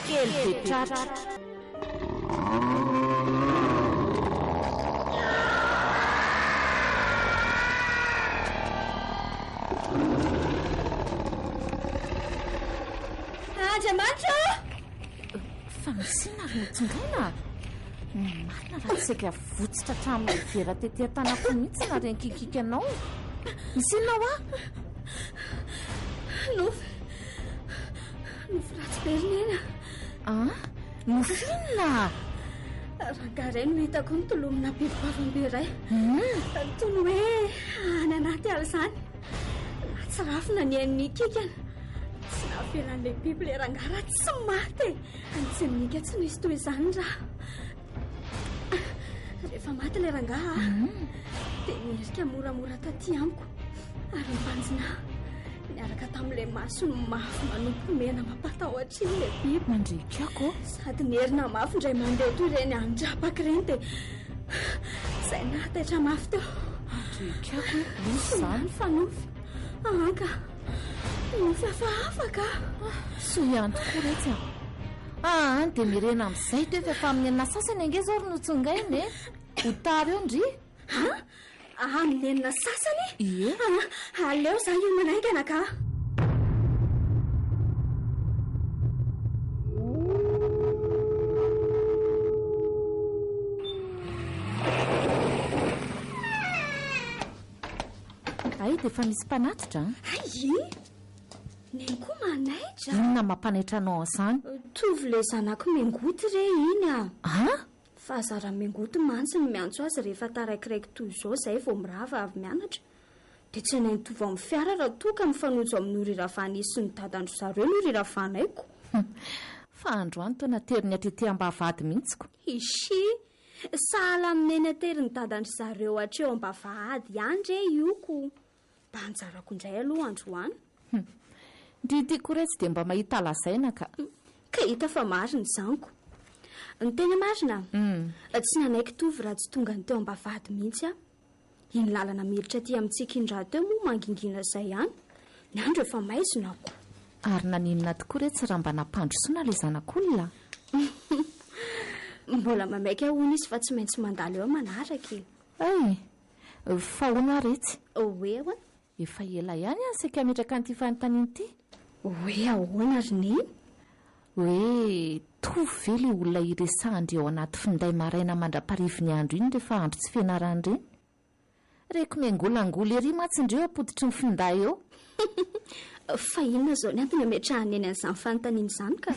kely petratra. Andriamanitra! Fanosina ary notsongaina. Marina raha tsika votsitra hatramin'ny vera tetỳ an-tanako mihitsy na renkikika anao. Misy inona ho Nofo ratsy be rinena. Nofo inona? Rangaray no hitako ny tolomina biby iray. Toy ny hoe any anaty ala izany. Natsirafina ny hain'ny kikana. Tsy nahavelan'ilay biby ilay rangara tsy maty. Tsy minika tsy nisy toy izany raha. Rehefa maty ilay rangaha dia mierika moramora taty amiko ary mibanjina niaraka tamin'ilay masony mafy manompo mena mampatahotra iny ilay biby. Mandrikako sady nierina mafy indray mandeha toy ireny andrapaka ireny dia izay nahataitra mafy teo. Mandrikako misy izany fanofy anka nofy hafahafa. so ihany tokoa retsy dia mirena amin'izay to efa amin'ny enina sasany ange zao ry notsongaina ho tary eo ndry. Amin'ny enina sasany? Ie. Aleo za io manaingana ka. Ay dia efa misy mpanatitra. Neny koa manaitra. Inona mampanaitra anao izany? Tovy le zanako mengoty re iny fa zara mengoty mantsy ny miantso azy rehefa taraikiraiky toy izao izay vao mirava avy mianatra. Dia tsy nainy tovy amin'ny fiara raha toka mifanojo amin'ny ori-ravany sy ny dadandro zareo ny ori-ravanaiko. Fa androany taona teriny ateteham-bavahady mihitsiko. Ishi, sahala amin'ny teriny dadandro zareo hatreo am-bavahady ihany re ioko. Mba anjarako indray aloha androany. Ndritiako retsy dia mba mahita lazaina ka hita fa marina izaniko. Ny tena marina tsy nanaiky tovy raha tsy tonga ny teo am-bavahady mihitsy iny lalana militra aty amintsika indra teo moa mangingina izay ihany ny andro efa maizonako. Ary naninona tokoa retsy raha mba nampandrosoana ilay zanak'olona. Mbola mamaika hono izy fa tsy maintsy mandalo eo manaraka. Fa hoana retsy hoe efa ela ihany saika metraka an'ity fanontaniana ity. Hoe ahoana ry neny? Hoe tovy ve ilay olona iresahindry ao anaty finday maraina mandra-parivony andro iny rehefa andro tsy fianarana ireny? Reko miangolangola ery matsindreo apoditry ny finday eo. Fa inona zao ny antony ametrahany eny an'izany fanontaniana izany ka?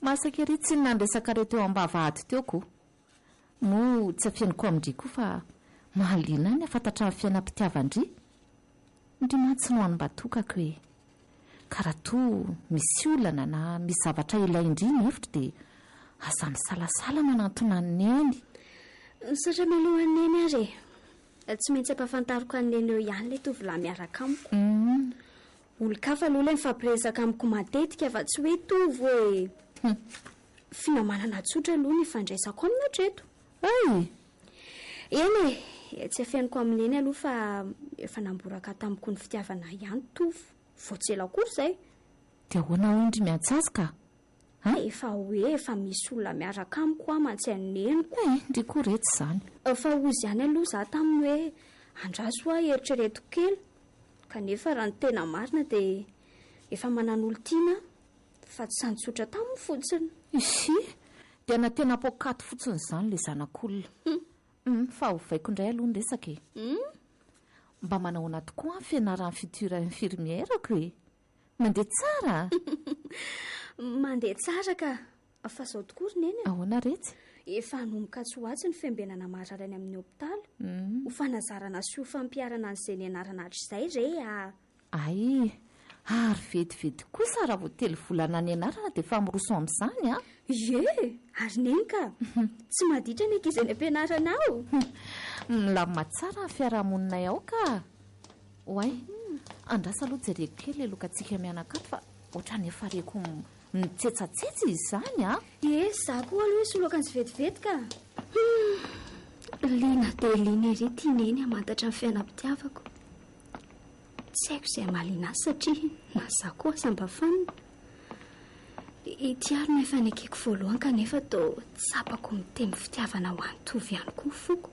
Masaka ery tsy nandresaka reo teo am-bavahady teo koa. Mo tsy afianiko amindry koa fa mahaliana ny afantatra amin'ny fiainam-pitiavandry. Ndry matsy no any mba tokako hoe karaha misy olana na misy zavatra ilaindry ny hevitra dia aza misalasala manantona ny neny. Satra mialohan'ny neny ary tsy maintsy ampafantariko ny neny eo ihany ilay tovolahy miaraka amiko. Olo-kafa aloha ilay mifampiresaka amiko matetika fa tsy hoe tovy hoe finamanana tsotra aloha ny fandraisako amina treto. Eny tsy afianiko amin'ny neny aloha fa efa namboraka tamiko ny fitiavana ihany tovy vao tsy ela akory izay. Dia ahoana ondry miantsa azy ka? Efa hoe efa misy olona miaraka amiko mantsy ny neniko. Ndry koa retsy izany. Fa ozy ihany aloha za taminy hoe andraso eritrereto kely kanefa raha ny tena marina dia efa manan'olo tiana fa tsy santsotra taminy fotsiny. Dia na tena pokaty fotsiny izany ilay zanak'olona. Fa hovaiko indray aloha ny resaka mba manahoana tokoa ny fianaran'ny fitira infirmièrako mandeha tsara. Mandeha tsara ka fa zao tokoa ry neny. Ahoana retsy? Efa hanomboka tsy ho atsy ny fiambenana mararany amin'ny hopitaly ho fanazarana sy ho fampiarana an'izay nianarana hatr'izay re ary vetivety kosa raha voately volana nianarana dia fa miroso amin'izany ary neny ka tsy maditra ny ankizy any ampianarana ao. Milamina tsara ny fiarahamoninay ao ka oay andrasa aloha jereko kely lokantsika mianakany fa ohatrany efa reko mitsetsatsetsy izany za koa aloha isy lokany sy vetivety ka lina dia lina ery tia neny amantatra ny fiainam-pitiavako. Tsy haiko izay mahaliana azy satria na za koa sambafana itiaro no efa nekeko voalohany kanefa to tsapako mitemy fitiavana ho any tovy ihany koa foko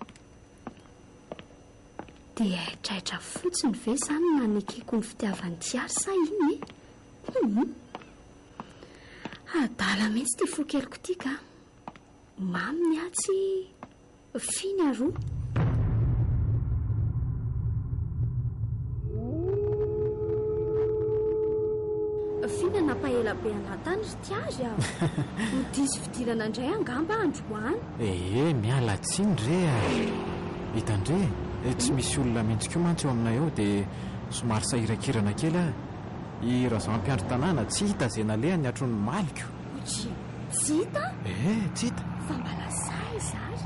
dia traitra fotsiny ve izany na nekeko ny fitiavany tiary sa iny adala mihitsy ty fokeliko ity ka maminy atsy finy aroa fina napahela be anatany ry tiazy aho modisy fidirana indray angamba androany miala tsiny re hitandre tsy misy olona mihitsy koa mantsy eo aminay eo dia somary sahirakirana kely a I raha mampiandro tanàna tsy hita zay naleha ny atrony maliko tsy hita tsy hita fa mbala say zary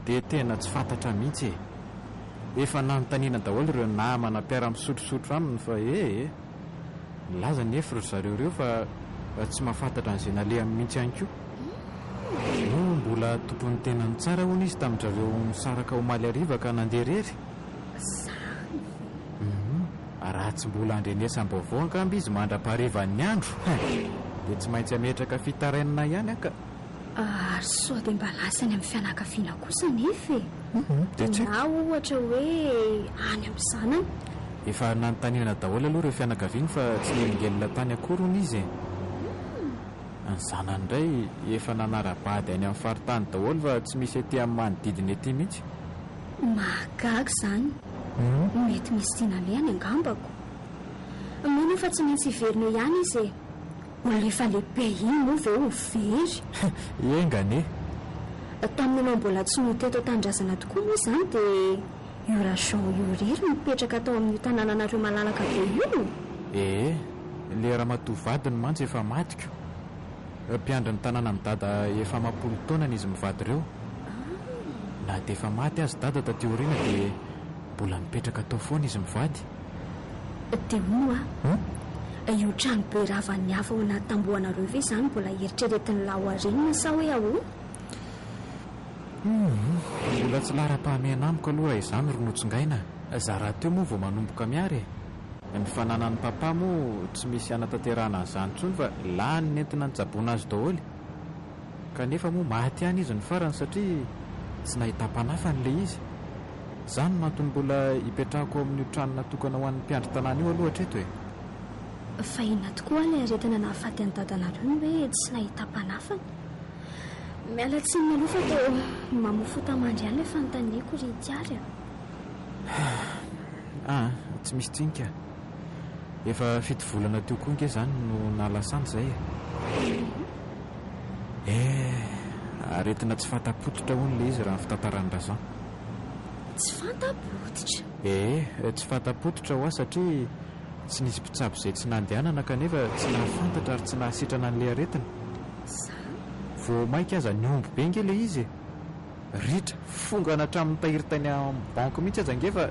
dia tena tsy fantatra mihitsy efa nanontaniana daholo ireo namana mpiara-misotrosotro aminy fa milaza ny efo ry zareo ireo fa tsy mahafantatra an'izay naleha mihitsy ihany koa mbola tompony tenany tsara hono izy tamin'izareo misaraka omaly ariva ka nandeha rery raha tsy mbola andrenesam-baovao ankamby izy mandra-paharevan'ny andro dia tsy maintsy ametraka fitarainana ihany aka ary soa dia mba lasany amin'ny fianakaviana kosa nefa na ohatra hoe any amin'ny zanany efa nanontaniana daholo aloha ireo fianakaviana fa tsy nelingelina tany akory hono izy ny zanany indray efa nanara-bady any amin'ny faritany daholo fa tsy misy etỳ amin'ny manodidina ety mihitsy mahagaga izany mety misy tianalehany angambako mino fa tsy maintsy hiverina ihany izy olona efa lehibe iny moa ve ho very engane taminanao mbola tsy noteto tanindrazana tokoa moa izany dia io rajean io rery mipetraka tao amin'ny tanànanareo malalaka be io le raha-matovadiny mantsy efa matiko mpiandry ny tanàna amin'ny dada efa mampolo taonany izy mivady ireo na dia efa maty azy dada tateoriana dia mbola mipetraka tao foana izy mivady dia moa io trano be ravan'ny hafa ao anaty tambohanareo ve izany mbola eritreretin'ny lahoarenina sa hoe ahoana mbola tsy lara-pahamena amiko aloha izany ronotsongaina zaraha teo moa vao manomboka miary ny fananan'ny papa moa tsy misy anatanterahana an'izany intsony fa lany nentina nitsaboana azy daholo kanefa moa maty ihany izy ny farany satria tsy nahita-panafa n'ilay izy izany mantony mbola hipetrahako amin'ny trano natokana ho an'ny mpiandry tanàna io aloha hatreto fa inona tokoa ilay aretina nahafaty any dadanareo ny hoe tsy nahita-panafany miala tsiny aloha fa tao mamofota-mandry ihany ilay fanontaniako ry tiary tsy misy tsinika efa fito volana teo koa nge izany no nalasany izay aretina tsy fantapototra hono ilay izy raha ny fitantarany razan tsy fantapototra tsy fantapototra ho aho satria tsy nisy mpitsabo izay tsy nandehanana kanefa tsy nahafantatra ary tsy nahasitrana an'ilay aretina vao mainka aza niombo be nge ilay izy ritra fongana hatramin'ny tahiry-tany amin'ny banky mihitsy aza nge fa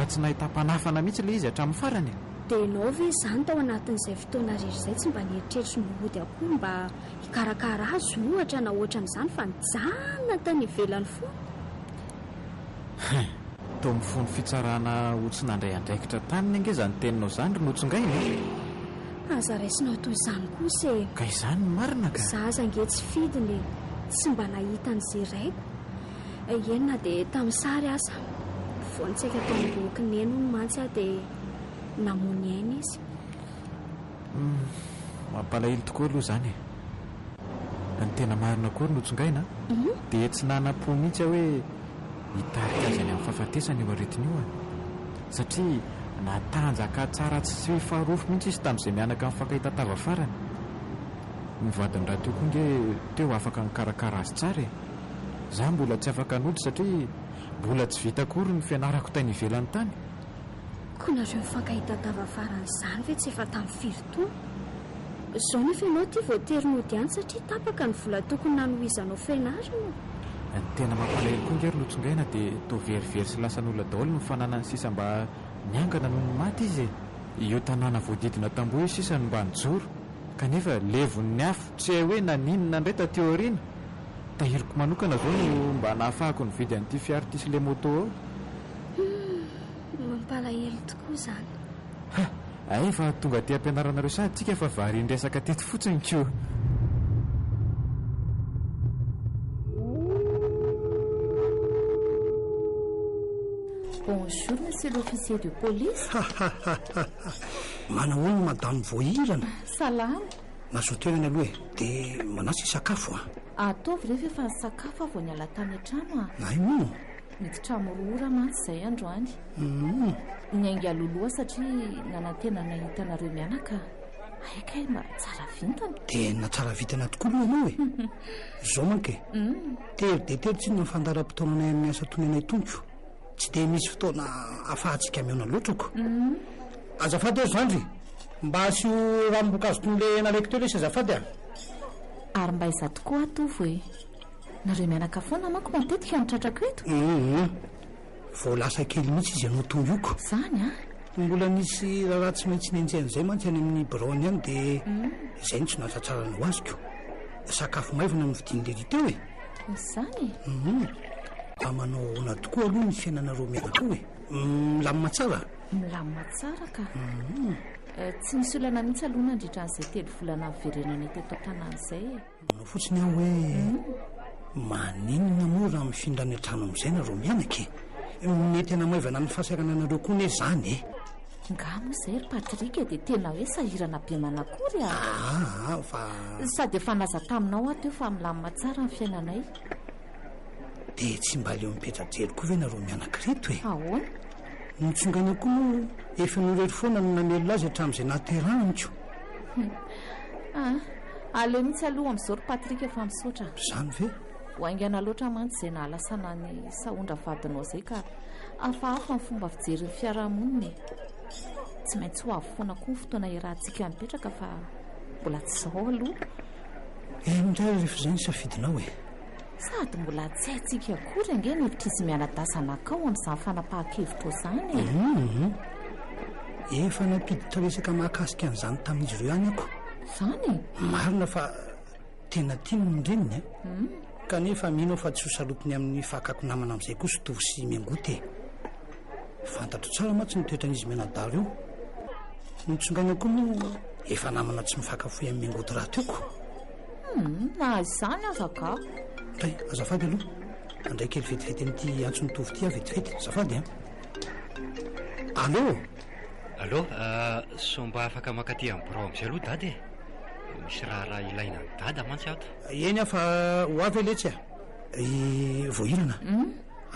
tsy nahita-panafana mihitsy ilay izy hatramin'ny farany dia ianao ve izany tao anatin'izay fotoana rery izay tsy mba nieritreritra nyhody akoho mba hikarakara azy ohatra na ohatran'izany fa nijanona tany ivelany foana tao amin'ny fony fitsarana ho tsy nandray andraikitra taniny ange zany teninao izany ronotsongaina aza raisinao toy izany kosa ka izany ny marina ka za aza nge tsy fidiny tsy mba nahita an'izay raiko enina dia tamin'ny sary asa voantsika tamin'nyboky neny no mantsy aho dia namony aina izy mampalahelo tokoa aloha izany ny tena marina koa ronotsongaina dia tsy nanam-po mihitsy aho hoe hitarika azy any amin'ny fahafatesany eo aretiny io satria natanjaka tsara tsy faharofo mihitsy izy tamin'izay mianaka amin'ny fakahita-tava farany mivadiny raha teo koa nge teo afaka nikarakara azy tsara za mbola tsy afaka nody satria mbola tsy vita kory ny fianarako tany ivelany tany koa nareo mifankahita-tava farany izany ve tsy efa tamin'ny firotoana izao nefa ianao ity voatery nody any satria tapaka ny vola tokony nanohizanao fianarana ny tena mampalahelo koa nge ronotsongaina dia to verivery sy lasan'olona daholo no fananany sisa mba miangana noho ny maty izy io tanàna voadidina tamboho io sisa no mba nijoro kanefa levon'ny afo tsy hay hoe naninona indray tateoriana tahiriko manokana zao no mba nahafahako ny vidy an'ity fiary sy le moto ao mampalahelo tokoa izany ay fa tonga ty ampianaranareo sady tsika fa vary nresaka teto fotsiny ko. Bonjour, monsieur l'officier de police. Manahoana madame voahirana. Salama. Nazotoerana aloha dia manasa sakafo Ataovy rehefa efa ny sakafo avy ny ala tany an-trano Ay moa. miditra morohora mantsy izay androany. Nyainga aloloha satria nanantena nahitanareo mianaka. Aika mba tsara vintana. Tena tsara vitana tokoa aloha ianao e. Zao manke. Tery dia tery tsy nafandara-potoananay amin'ny asa tonenay toniko. Tsy dia misy fotoana afahantsika miona loatrako. Azafady eo zandry. Mba asio ranom-boankazo toy le nalaiko teo lesy azafady Ary mba iza tokoa atovy hoe nareo mianaka foana manko matetika nitratrako eto. Vao lasa kely mihitsy izy ianao tongioko. Zany Mbola nisy raha tsy maintsy nenjehany mantsy any amin'ny braony any dia izay ny tsy nahatratsara no azoko. Sakafo maivana novidin'le teo e. Zany Fa manao ona tokoa aloha ny fiainanareo mianaka hoe milamina tsara. milamina tsara ka. Tsy misy olana mihitsy aloha nandritra an'izay 3 volana miverenana teto an-tanàna izay e. Manao fotsiny aho hoe maninona moa raha mifindra ny an-trano amin'izay nareo mianaka e. Mety anamaivana ny fahasarananareo koa ne zany e. Nga moa izay ry Patrika dia tena hoe sahirana be manakory Fa sady efa naza taminao ato fa milamina tsara ny fiainanay. dia tsy mba leo mipetrajery koa ve nareo mianaka reto e. Ahoana? Nitsongana koa moa efa norery foana no namelo azy hatramin'izay nahateraniko. Aleo mihitsy aloha amin'izao ry Patrika efa misaotra. Zany ve? Hoaingana loatra mantsy izay nahalasana ny sahondra vadinao izay ka hafahafa ny fomba fijery ny fiarahamonina. Tsy maintsy ho avy foana koa ny fotoana iarahantsika mipetraka fa mbola tsy izao aloha. Indray rehefa izay ny safidinao e. Sady mbola tsy haintsika akory ange ny hevitra izy mianadasana kao amin'izany fanapahan-kevitra izany e. Efa nampiditra resaka mahakasika an'izany tamin'izy ireo ihany ako. Zany? Marina fa tena tiany ny reniny kanefa mino fa tsy ho salotiny amin'ny fakako namana amin'izay koa sotovy sy miangoty e. Fantatro tsara mantsy ny toetran'izy mianadaro io. Nitsongana koa moa efa namana tsy mifakafoy amin'ny miangoty raha teoko. Na izany aza ka. Kay, azafady aloha. Andray kely vetivety amin'ity antso nitovy ity vetivety. Azafady Allô? Allô, so mba afaka makaty amin'ny birao amin'izay aloha dady e. Misy raha ilaina ny dada mantsy ato. Eny aho fa ho avy eletsy voahirana.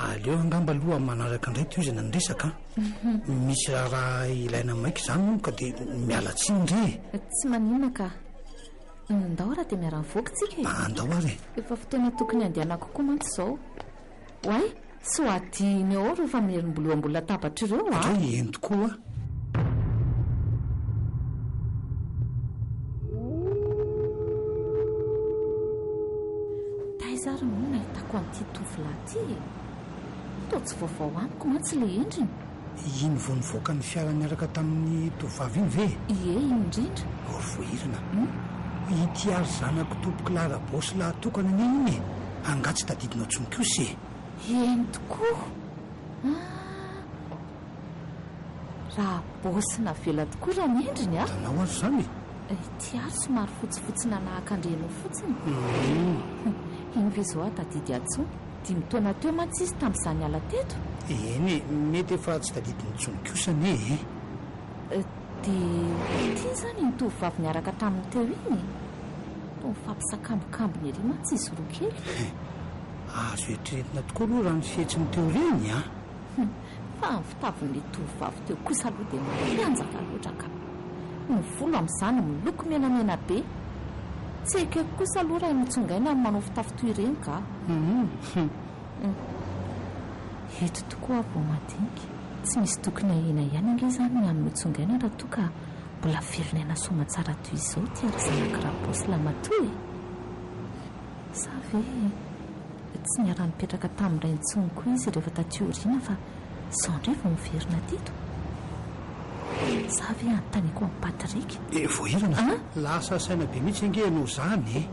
Aleo angamba aloha manaraka indray toy izy nandresaka. Misy raha ilaina maika izany moa ka dia miala tsiny ndre. Tsy maninona ka. Ndao raha dia miara-mivoaka tsika e. Andao ary. Efa fotoana tokony andehanako koa mantsy izao. Hoay, sy ho adiny ao rehefa miherim-bolombola latabatra ireo Andray eny tokoa Taizara moa nahitako an'ity tovolahy ity. Toa tsy vaovao amiko mantsy le endriny. Iny vao nivoaka ny fiara niaraka tamin'ny tovavy iny ve? Ie, iny indrindra. Voahirana. Ity ary zanako tompoko larabosy lahatokana iny e. Angatsy tadidinao tsonokosy e. Eny tokoa. Raha bosy navela tokoa raha ny endriny Tanao azy zany. Ity ary somary fotsifotsy nanahakandrenao fotsiny. Iny ve zao tadidy atso. 5 taona teo mantsy izy tamin'izany ala teto. Eny mety efa tsy tadidiny tsonokosany Dia ity zany ny tovovavy niaraka taminy teo iny. Toa mifampisakambokambony ery mantsy izy roa kely. Azo eritreretina tokoa aloha raha ny fihetsiny teo reny Fa ny fitavin'le tovovavy teo kosa aloha dia mampianjaka loatra ka. Ny volo amin'izany miloko menamena be. Tsy ekeko kosa aloha raha mitsongaina amin'ny manao fitafy toy ireny ka. Eto tokoa vao madinika. Tsy misy tokony ahena ihany ange izany ny amin'ny mitsongaina raha toa ka mbola velona soa tsara toy izao ty ary zanaka rabosy lamatoa e. Sa ve tsy niara-nipetraka tamin'iray intsony koa izy rehefa taty oriana fa izao indray vao miverina teto. Sa ve anontaniako amin'ny Patrika? Voahirana. Lasa saina be mihitsy ange ianao zany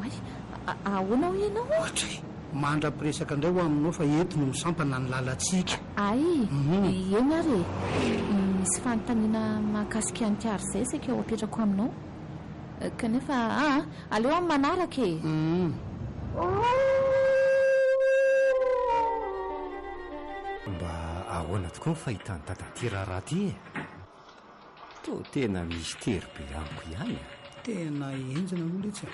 Ahoana ho ianao Ohatry mandra-piresaka indray ho aminao fa eto no misampana ny lalantsika. Eny ary misy fanontaniana mahakasika antiary izay saka eo apetrako aminao kanefa aleo amin'ny manaraka e. Mba ahoana tokoa ny fahitany dadanty raharaha ty e. To tena mistery be amiko ihany. Tena enjana aloha letsy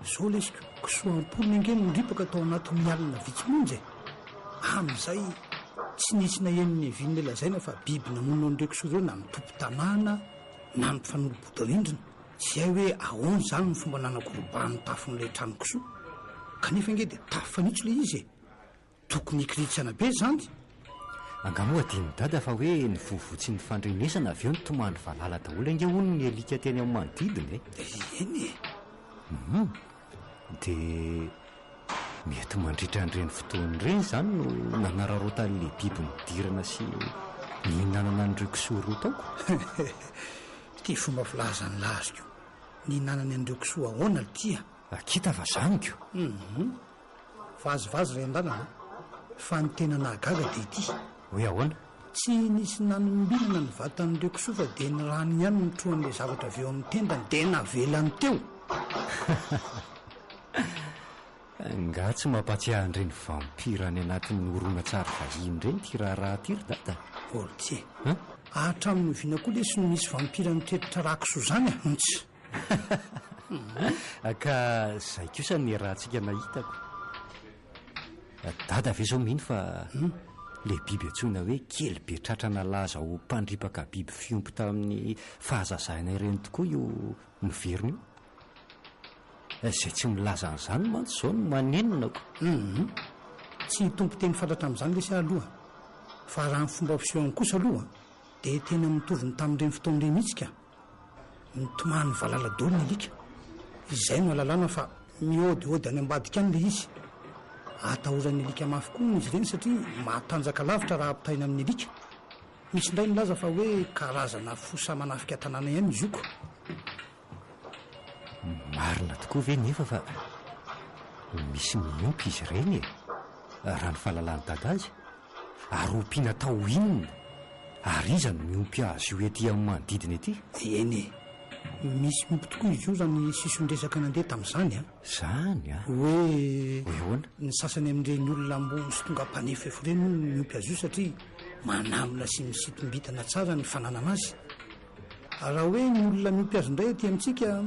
zao lesiko kisoam-polony angeny nodripaka atao anatin'ny alina vitsymonjy amin'izay tsy nisy na eniny vinny lazaina fa biby namono an'ireo kisoa ireo na mitompo tanàna na mpifanolobodorindrina tsy hay hoe ahoana izany ny fomba nanakorobahan'ny tafon'ilay trano kisoa kanefa nge dia tafy fanitso ilay izy e tokony ikiritsana be zany. Angamoa diny dada fa hoe ny vovotsy ny fandrenesana avy eo ny tomany valala daholo ange hono ny alika teny amin'ny manodidiny e. Eny e. Dia mety mandritran'ireny fotoany ireny zany no nanararota'ilay biby nidirana sy nihinanana an'ireo kisoa roa taoko. Ty fomba filazany laziko nihinanany an'ireo kisoa ahoana tia akita fa zaniko. Vazivazy ray an-dalana fa ny tena nahagaga dia ity hoe ahoana tsy nisy nanombilana ny vatan'ireo kisoa fa dia ny rano ihany nitroan'ilay zavatra avy eo amin'ny tendany dia navelany teo. nga tsy mampatsiahy an'ireny vampira any anatin'ny oronan-tsary vahiny ireny ty raharaha ty ry dada. Olitsy hatramin'ny oviana koa lesy no misy vampira mitreritra raha kisoa zany ahontsy. Ka zay kosa ny rahantsika nahitako dada ve zao mihiny fa le biby antsoina hoe kely be tratrana laza ho mpandripaka biby fiompo tamin'ny fahazazahina ireny tokoa io miveriny io zay tsy milaza an'izany mantsy zao no manenonako. Tsy tompo teny fantatra amin'izany lesy aloha fa raha ny fomba fisehoany kosa aloha dia tena mitovy ny tamin'ireny fotoan'ireny mihitsika mitomany valaladolo ny alika izay no alalàna fa miôdiôdy any ambadika any le izy atahoran'ny alika mafy koa izy ireny satria matanjaka lavitra raha ampitaina amin'ny alika. Misy indray ny laza fa hoe karazana fosa manafika tanàna ihany izy ioko. Marina tokoa ve nefa fa misy miompy izy ireny e raha ny fahalalany dada azy ary ompiana tao inona ary iza no miompy azy io ety amin'ny manodidina ety. Eny misy miompy tokoa izy io zany sisondresaka nandeha tamin'izany zany hoe ahoana ny sasany amin'ireny olona ambony sy tonga mpanefy efo ireny no miompy azy io satria manamina sy misitombitana tsara ny fananana azy. Raha hoe ny olona miompy azy indray aty amintsika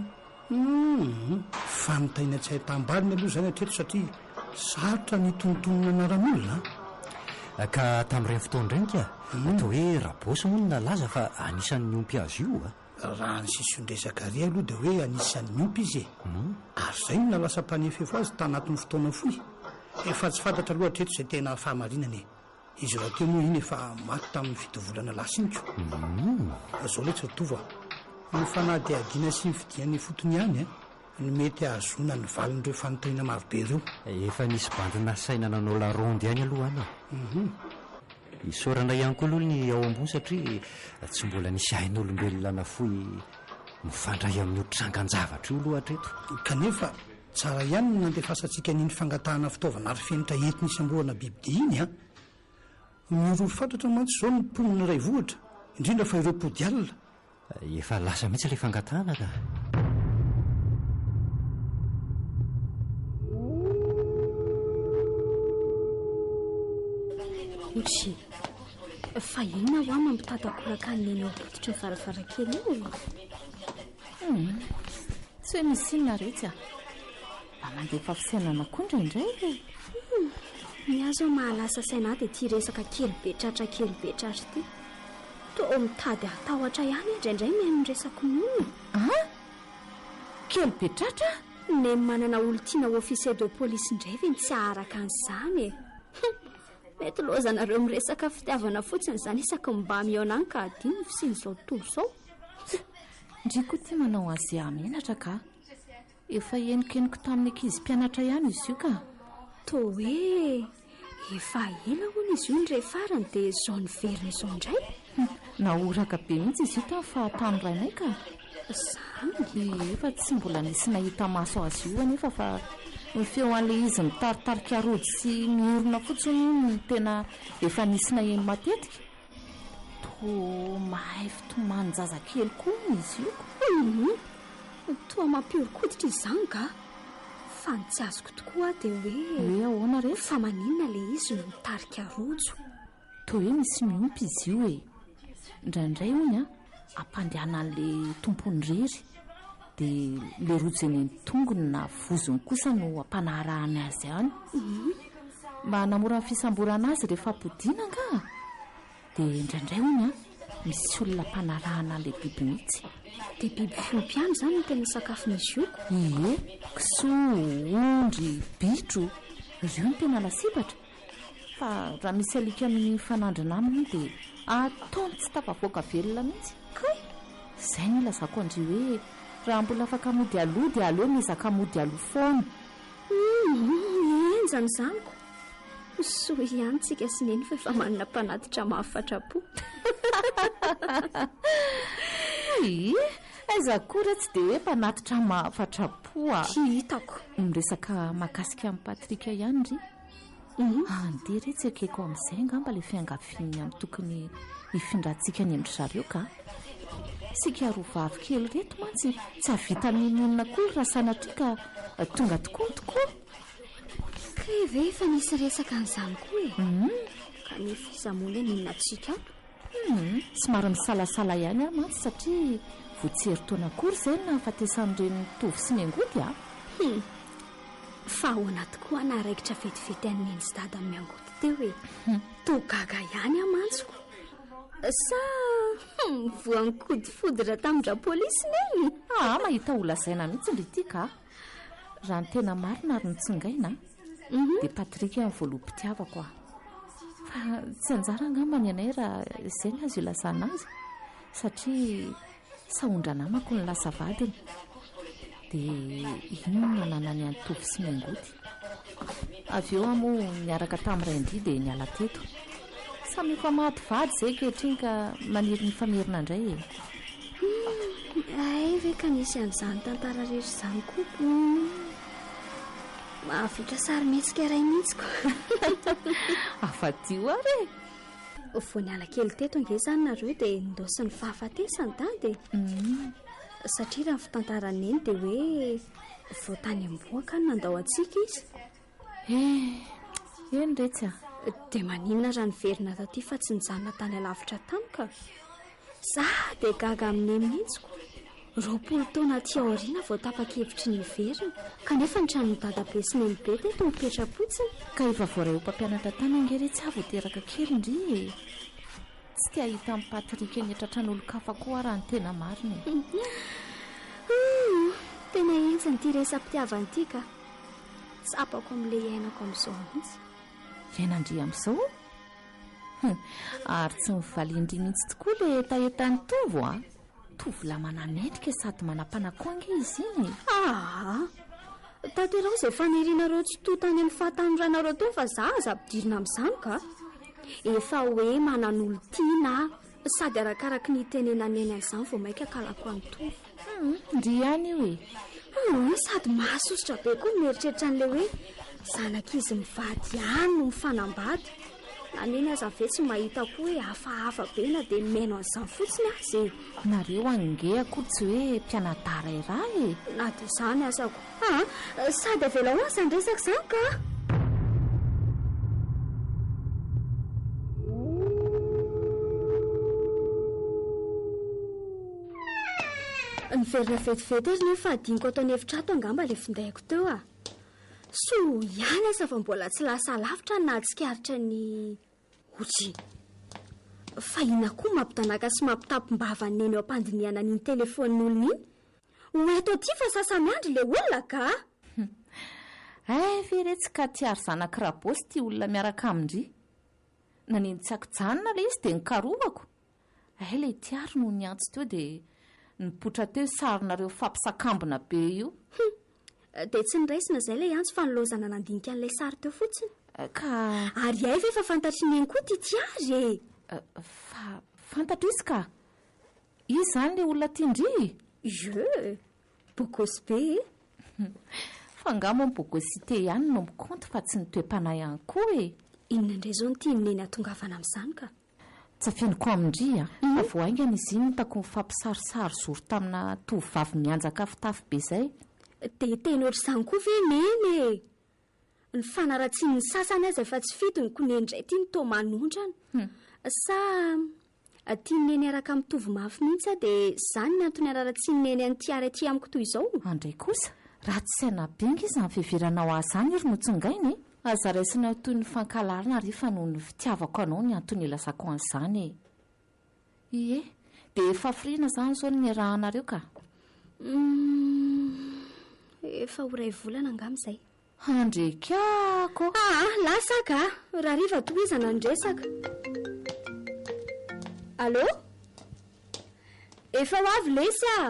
fanitaina tsy hay tambaliny aloha zany hatreto satria sarotra ny tonontonona anaran'olona. Ka tamin'ireny fotoana ireny ka atao hoe rabosy moa no nalaza fa anisan'ny miompy azy io raha ny sisondresaka ry aloha dia hoe anisan'ny miompy izy ary zay no nalasa mpanefy efo azy tanatin'ny fotoana foy efa tsy fantatra aloha hatreto izay tena fahamarinana izy raha teo moa iny efa maty tamin'ny fito volana lasiniko. Zao letra tova ny fanadiadiana sy nyfidian'ny fotony ihany ny mety ahazona ny valin'ireo fanontaniana marobe ireo. Efa nisy bandina saina nanao larondy ihany aloha any isorana ihany koa aloha ny ao ambony satria tsy mbola nisy hain'olombelona nafoy mifandray amin'ny trangan-javatra io aloha hatreto. Kanefa tsara ihany no nandefasantsika niny fangatahana fitaovana ary fenitra entiny isam-boana bibidia iny miorory fantatra mantsy zao ny mponiny ray vohatra indrindra fa ireo pody alina. Efa lasa mihitsy ilay fangatahana ka. Otsy fa inona ho any mampitatakoraka an'eny apototra ny varavarakely io tsy hoe misy inona retsy mba mandefa fisainana koa indraindray miazo mahalasa saina dia ty resaka kely be tratra ty to mitady atahotra ihany indraindray mihaino resako monina kely be tratra ne manana olo tiana officier de police indray ve ny tsy aharaka an'izany mety lozanareo miresaka fitiavana fotsiny izany isaky mba miona any ka adiny fisian'izao tontolo izao. Ndriko ty manao azy amenatra ka efa enikoeniko tamin'ny ankizy mpianatra ihany izy io ka to hoe efa ela hono izy io ny rehefarany dia zao ny verina izao indray naoraka be mihitsy izy io tamin'ny fahatany rainay ka zany efa tsy mbola nisy nahita maso azy io anefa fa ny feo an'ilay izy mitaritarika rody sy miorona fotsiny ny tena efa nisy naheno matetika mahay fitomany zazakely koa izy io. Toa mampiorokoditra izany ka fa ny tsy azoko tokoa dia hoe ahoana rehefa fa maninona le izy no mitarika rojo. toa hoe misy miompy izy io e. Indraindray hony ampandeana an'le tompony rery dia le rojo eny tongony na vozony kosa no ampanarahany azy any. Mba namora ny fisamborana azy rehefa ampodiana nga dia indraindray hony misy olona mpanarahana le biby mihitsy. Dia biby fiompy ihany izany no tena sakafon'izy io. Kisoa, ondry, bitro, ireo no tena lasibatra. Fa raha misy alika amin'ny fanandrina aminy dia ataony tsy tafavoaka velona mihitsy. Izay no ilazako andry hoe raha mbola afaka mody aloha dia aleo mizaka mody aloha foana. Enjany zaniko. Soa ihany tsika sy neny fa efa manana mpanatitra mahafatra-po. Aiza koa tsy dia hoe mpanatitra mahafatra-po hitako. Miresaka mahakasika amin'ny Patrika ihany ry. Andeha re tsy akeko amin'izay ngamba ilay fiangaviany amin'ny tokony hifindrantsika ny endry zareo ka. Sika roa vavy kely reto mantsy tsy havita minonina koa raha sanatria ka tonga tokoa. Ve efa nisy resaka an'izany koa e. Kanefa izamoana ninonantsika somary misalasala ihany mantsy satria voatsery-taona akory izay no nahafatesan'ireny tovy sy ny angody fa ahoana tokoa naharaikitra vetivety an'iny sy dada amin'ny angody teo e. Togaga ihany amantsiko sa voankodifodyra tamin-dra polisy neny. Mahita olazaina mihitsy ry ity ka. Raha ny tena marina ary nitsingaina dia Patrika amin'ny voaloham-pitiavako fa tsy anjara angamba ny anay raha izay ny azo ilazana azy satria sahondra namako ny lasa vadiny dia iny no nananany antovy sy miangody. Avy eo moa niaraka tamin'iray indry dia niala teto. Samy efa maty vady izay kehitriny ka maniry ny famerina indray e. Ve ka nisy an'izany tantara rehetra izany koa. Mahavitra sary mihetsika iray mihitsy koa. Afa-tio ary e. Vao niala kely teto ange izany nareo dia ndosy ny fahafatesany dady satria raha ny fitantarany eny dia hoe vao tany amboaka no nandao antsika izy. Eny retsy dia maninona raha niverina taty fa tsy nijanona tany alavitra tany ka. Za dia gaga amin'ny mihitsiko. 20 taona aty aoriana vao tapa-kevitry ny iverina kanefa ny tranony dadabe sy nenibe teto mipetra-potsiny. Ka efa voaray ho mpampianatra tany angery tsy avoateraka kely indri. Tsy tia hita amin'ny Patrika ny tratran'olo-kafa koa raha ny tena marina. Tena enjany ty resam-pitiavany ity ka. Tsapako amin'ilay iainako amin'izao mihitsy. Iainandry amin'izao? Ary tsy mivaliandry mihitsy tokoa ilay etaetany tovo tovolahy manamendrika sady manam-panakoanga izy iny. Taterao izay fanirianareo tsy to tany amin'ny fahatanorana teo fa za aza-pidirina amin'izany ka. Efa hoe manan'olo tiana sady arakaraky ny tenenany eny an'izany vao maika kalako any tovo. Ndry ihany io e. Sady mahasosotra be koa mieritreritra an'ilay hoe zanak'izy mivady ihany no mifanambady. Aneny aza ve tsy mahita koa hoe hafahafa be na dia meno an'izany fotsiny azy e. Nareo ange akory tsy hoe mpianadara iray e. Na dia izany azako. Sady avela ho azy ny resaka izany ka. Niverina vetivety azy nefa adiniko atao ny efitrato angamba ilay findaiko teo So ihany asa fa mbola tsy lasa lavitra na tsikaritra ny oji. Fa ina koa mampitanaka sy mampitampom-bava neny eo ampandiniana ny telefonin'olona iny. Oeto aty fa sasamiandry ilay olona ka. Feretsika tiary zanaka rabosy ty olona miaraka amindry. Naneny tsy akijanona ilay izy dia nikarovako. Ilay tiary no niantso teo dia nipotra teo sarinareo fampisakambina be io. Dia tsy niraisina izay ilay antso fa nilozana nandinika an'ilay sary teo fotsiny. Ka ary ay efa fantatry ny eny koa ty tiary e. Fantatro izy ka. Izy izany ilay olona tiandry. Bokosy be e. Fa angamba bokosité ihany no mikonto fa tsy ny toe-panahy ihany koa e. Inona indray izao no tiany neny atongavana amin'izany ka. tsafianiko amindria fa voaingana izy iny hitako mifampisarisary zoro tamina tovovavy mianjaka fitafy be zay dia teny ohatr'izany koa ve neny ny fanaratsiany sasany azy efa tsy fito ny konendray tia ny to manondrana sa tia neny araka mitovy mafy mihitsy a dia izany ny antony araratsiany neny an'tiara aty amiko toy izao andray kosa raha tsy saina benga izy nyfiheveranao azany ry notsongainy aza raisina toy ny fankalarina ary fa noho ny fitiavako anao ny antony ilazako an'izany ie dia efa firina izany zao ny rahanareo ka efa ho ray volana angamizay handrekako lasaka raha riva toizana ndresaka allo efa ho avy lesy a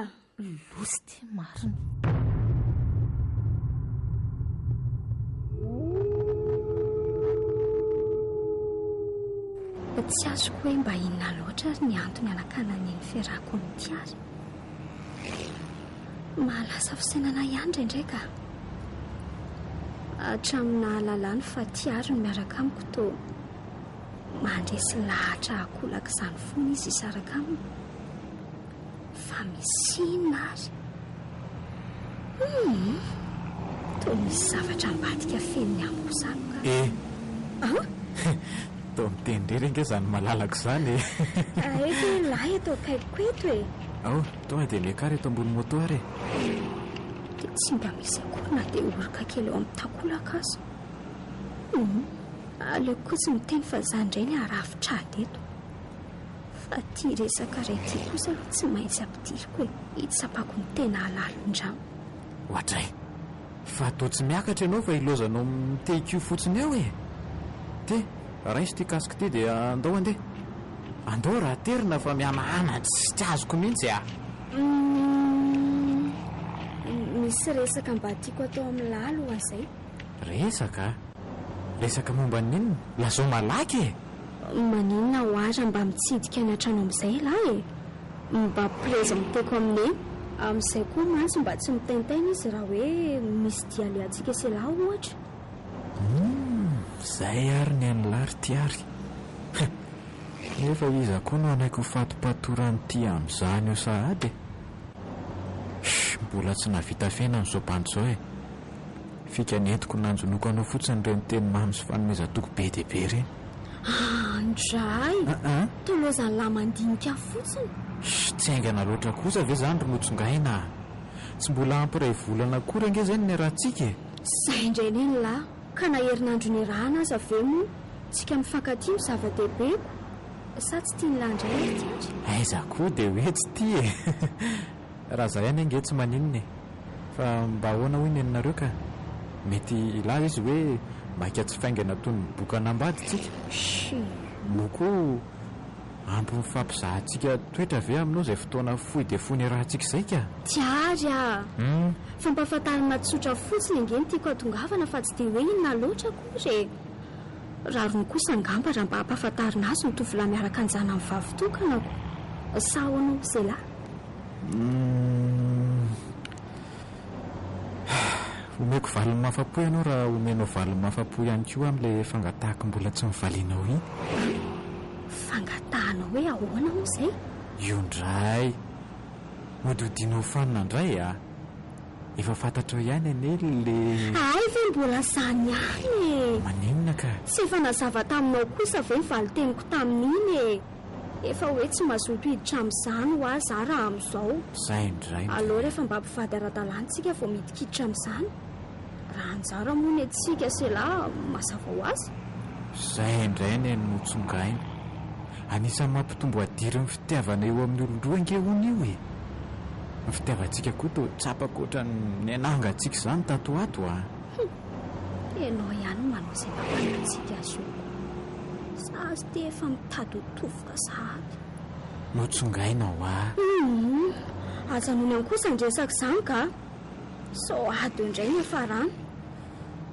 losy ty marina tsy azoko hoe mba inona loatra ary ny antony anakanany ny fiarahako ny tiary mahalasa fisainana ihany indraindray ka hatramina lalàny fa tiary ny miaraka amiko to mandresy lahatra akolaka izany fony izy isaraka aminy fa misinina ary to misy zavatra mbadika feniny amiko izany ka to mitendrery nge zany malalaka izany eto lahy eto akaikoko eto e ao tonga dia miakary eto ambony motoary dia tsy mba misy akory na dia orika kely eo amin'ny takolaka azy aleo kotsy miteny fa izany indray ny arafitrady eto fa tia resaka ray ty kosa hoe tsy maintsy ampidiriko e hitsapako ny tena halalon-drano ohatray fa to tsy miakatra ianao fa ilozanao mitehiko fotsiny eo e te raisy ty kasiko ty dia andao andeha andao raha terina fa miamahana tsy azoko mihitsy misy resaka mba tiako atao amin'ny lalo azay resaka momba ninona lazao malaky e maninona ho ara mba mitsidika ny atrano amin'izay lahy e mba pireza miteko amin'eny amin'izay koa mantsy mba tsy mitaintaina izy raha hoe misy dialeantsika sy lahy ohatra zay ary ny anylary tiary efa iza koa no anaiko fatipatorany ty amin'izany eo sahady mbola tsy navita fena ny zobanto zao e fika nentiko nanjonoko anao fotsiny ireny teny mamy sy fanomezatoko be dehibe ireny andray tolozany lahy mandinika fotsiny tsy aingana loatra kosa ve zany ry notsongaina tsy mbola ampiray volana kory ange zany ny rahantsika e zay indray neny lahy ka naherinandro ny rahana aza ve moa tsika mifankatimo zava-dehibe sa tsy tia ny landray aritiary aiza koa dia hoe tsy tia e raha zay any ange tsy maninona e fa mba ahoana hoy ny aninareo ka mety ilaza izy hoe maika tsy faingana toy ny boka nambaditsika moko ampy mifampizahantsika toetra ve aminao izay fotoana fohy dia fohy ny rahantsika izay ka tiary fampahafantarana tsotra fotsiny angeny tiako atongavana fa tsy dia hoe inona loatra kory raha rony kosa angamba raha mba hampahafantarina azy mitovolahy miaraka anjana amin'ny vavitokanako sa hoanao izay lahy omeko valiny mafapo ianao raha omenao valiny mafapo ihany koa amin'ilay fangatahako mbola tsy mivalianao iny fangatahanao hoe ahoana moa izay io ndray mododinao fanina indray efa fantatrao ihany ane le ay ve mbola zany ihany maninona ka tsy efa nazava taminao kosa ve nivaly teniko tamin'iny e efa hoe tsy mazoto hiditra amin'izany ho azy za raha amin'izao zay indray aloha rehefa mba mpivady ara-dalantsika vao midikiditra amin'izany raha anjara moa ny atsika sy lahy mazava ho azy zay indray ny notsongaina anisan'ny mampitombo adiry ny fitiavana eo amin'ny olon-droa ange hony io e ny fitiavantsika koa to tsapako oatra ny anangantsika izany tato ato enao ihany manao izay mampanantsika azy io sa azy te efa mitady ho tovoka sahady notsongainao ajanony any kosa ndresaka izany ka sao ady indray ny afarana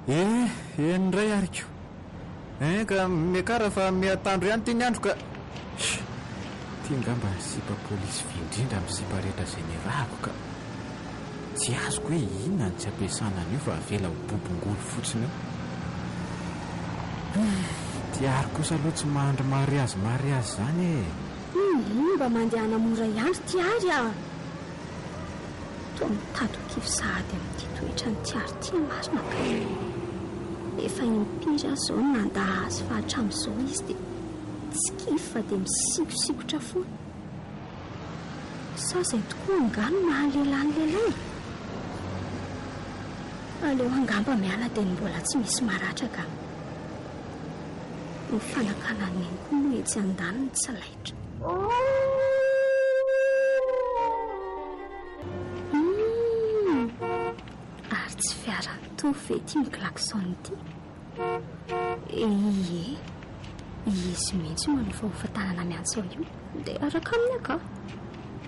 enindray ariko ka miakara fa miatandro ihany ty ny andro ka tia ngamba sipa polisy vindrindra amin'ny sipa rehetra izay ny rahako ka tsy azoko hoe inona ny tsy ampiasana an'io fa avela ho bobongolo fotsiny eo tiary kosa aloha tsy mahandry mariazy zany e. Mba mandehana mora ihany tiary a. Toa mitadokivy sahady amin'ity toetra ny tiary tia marina ka. Efa impiry azy zao nandaha azy fa hatramin'izao izy dia tsy kify fa dia misikosikotra foana. Sa izay tokoa angano mahalehilahy ny lehilahy. Aleo angamba miala dia mbola tsy misy maratraka. Ny fanakanany eny koa no etsy an-daniny tsy laitra. Ary tsy fiara tovy ety miklaxon ity. Ie, izy mihitsy manofahofa tanana miantsao io dia araka amin'ny aka.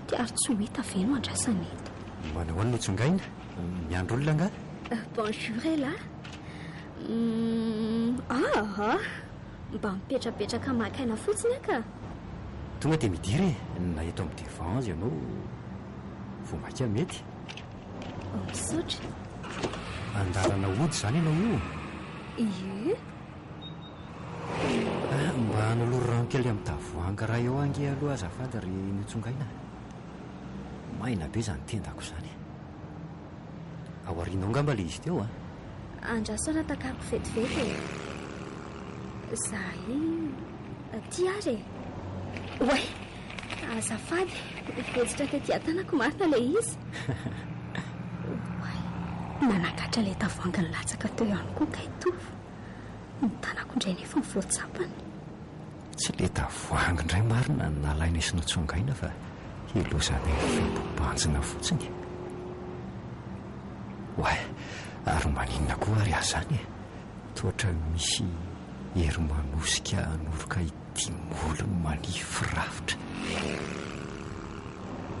Tiary tsy ho hita ve no andrasany eto. Manao any no tsongaina miandro olona nga. Bonjour là. Mba mipetrapetraka makaina fotsiny aka. Tonga dia midiry na eto amin'ny défense ianao vao maka mety. Misaotra. Andarana ody izany ianao io. Ie. Mba hanoloro rano kely amin'ny tavoahangy raha eo ange aloha azafady ry notsongaina. Maina be izany tendako izany. Ao aorianao ngamba le izy teo a. Andrasana takariko vetivety. Zahay tiary. Oay, azafady vetsitra tetỳ an-tanako marina le izy. Oay, nanakatra le tavoahangy ny latsaka teo ihany koa ka hitovy. Ny tanako indray nefa mivoatsapany. Tsy le tavoahangy indray marina nalaina sy notsongaina fa ilozany fampobanjina fotsiny. Oay, ary maninona koa ary azany e. Toatra misy hery manosika anoroka ity molony manify rafitra.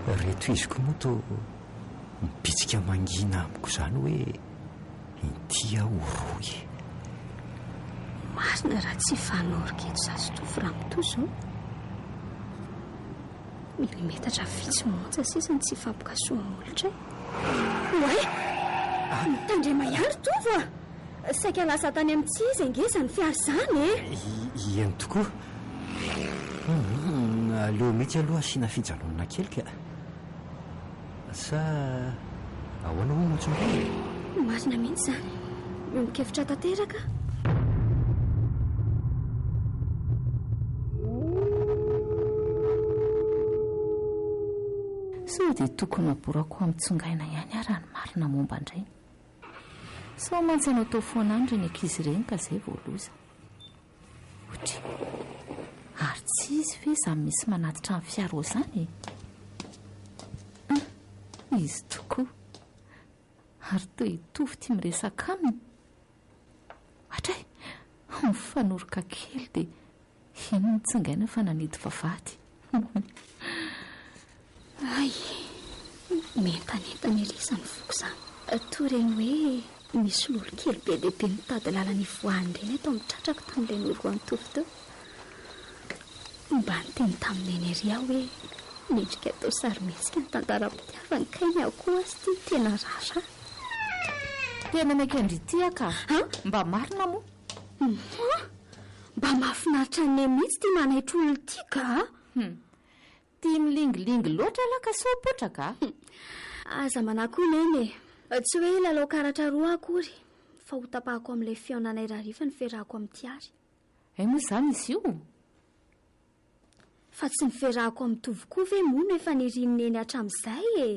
Reto izy koa moa to mipitsika mangina amiko izany hoe ity aho roy. Marina raha tsy fanorika eto zazotofy raha mito zao. Milimetatra vitsy monja sisany tsy fampikasoana olotra. Oay, mitandrema ihany tovo a. Saika lasa tany amin'tsy izy angeza ny fiary izany e. Eny tokoa. Aleo mihitsy aloha asiana fijalonana kely ka. Sa ahoana hoe notsongaina? Marina mihitsy izany. Mikevitra tanteraka. Sao dia tokony aborako amin'ny tsongaina ihany raha ny marina momba indray. Sao mantsy anao tao foana andro ny ankizy ireny ka izay voaloza. Otry, ary tsy izy ve izany misy manatitra amin'ny fiara izany? Izy tokoa. Ary toa hitovy tia miresaka aminy. Hatray, mifanoroka kely dia iny nitsongaina fa nanidy vavady. Ay, mentanentany ery izany foko izany. Toa ireny hoe misy lolo kely be dia be mitady lalana ivoahany ireny atao mitratraka tamin'ilay nolo antovy teo. Mba niteny tamin'eny ery aho hoe mendrika atao sarimihetsika ny tantaram-pitiavany kainy aho koa azy ity tena rara. Tena nakendry ity aka. Mba marina moa. Mba mahafinaritra ny mihitsy tia manaitra olona ity ka. Tia milingilingy loatra laka soapotra ka. Aza manakona eny e. Tsy hoe lalao karatra roa akory fa ho tapahako amin'ilay fiaonana irarifa ny ferahako amin'ny tiary. Moa izany izy io. Fa tsy niferahako amin'ny tovy koa ve moa no efa nirinina eny hatramin'izay e.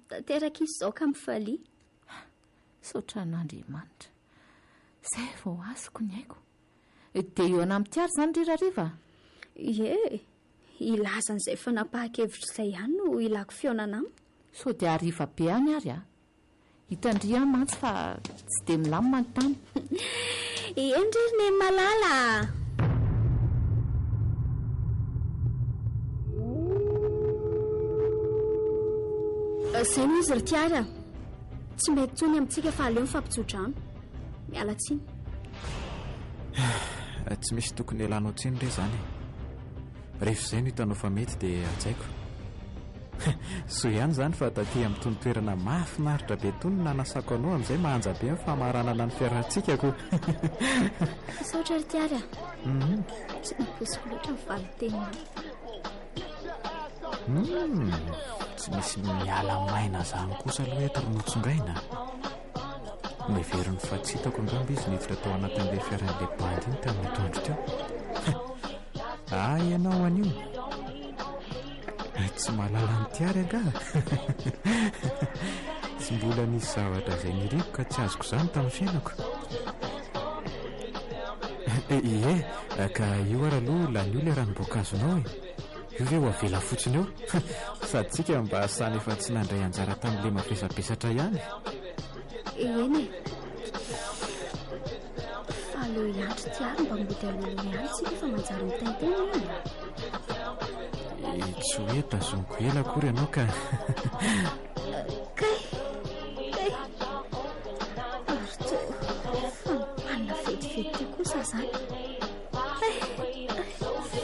Tanteraka izy izao ka mifalia. Saotra n'Andriamanitra. Izay vao azoko ny haiko. Dia eo ana amin'ny tiary izany rirariva? Ie, ilazan'izay fa napahakevitra izay ihany no ilako fiaonana aminy. So dia hariva be any ary a. Hitandria mantsy fa tsy dia milamina ny tany. Endreriny malala. Izay no izy ry tiara. Tsy mety tsony amintsika fa aleo mifampitsodrano. Miala tsiny. Tsy misy tokony ilanao tsiny re izany. Rehefa izay no hitanao fa mety dia atsaiko. so ihany izany fa taty amin'ny tony toerana mahafinaritra be tony nanasako anao amin'izay mahanja be ny famaranana ny fiarantsika ko saotra ry tiary tsy naposiko loatra mivalitenina tsy misy miala maina zany kosa aloha eto ronotsongaina miverin'ny fatsitako angamba izy niditra tao anatin'ilay fiaran'ilay bandy iny tamin'ny atoandro teo ianao anio tsy mahalala ny tiary anga tsy mbola nisy zavatra izay niriko ka tsy azoko izany tamin'ny fiainako ka io ara aloha lan'io le ranom-boankazonao io ve ho avela fotsiny eo sady tsika mba asany efa tsy nandray anjara tamin'ilay mavesabesatra ihany eny fa aleo iantro tiary mba mbody alolo ihany tsika efa manjary mitaintena io tsy hoe tazoniko ela akory ianao ka kay ary to fampanina fetifety kosa zany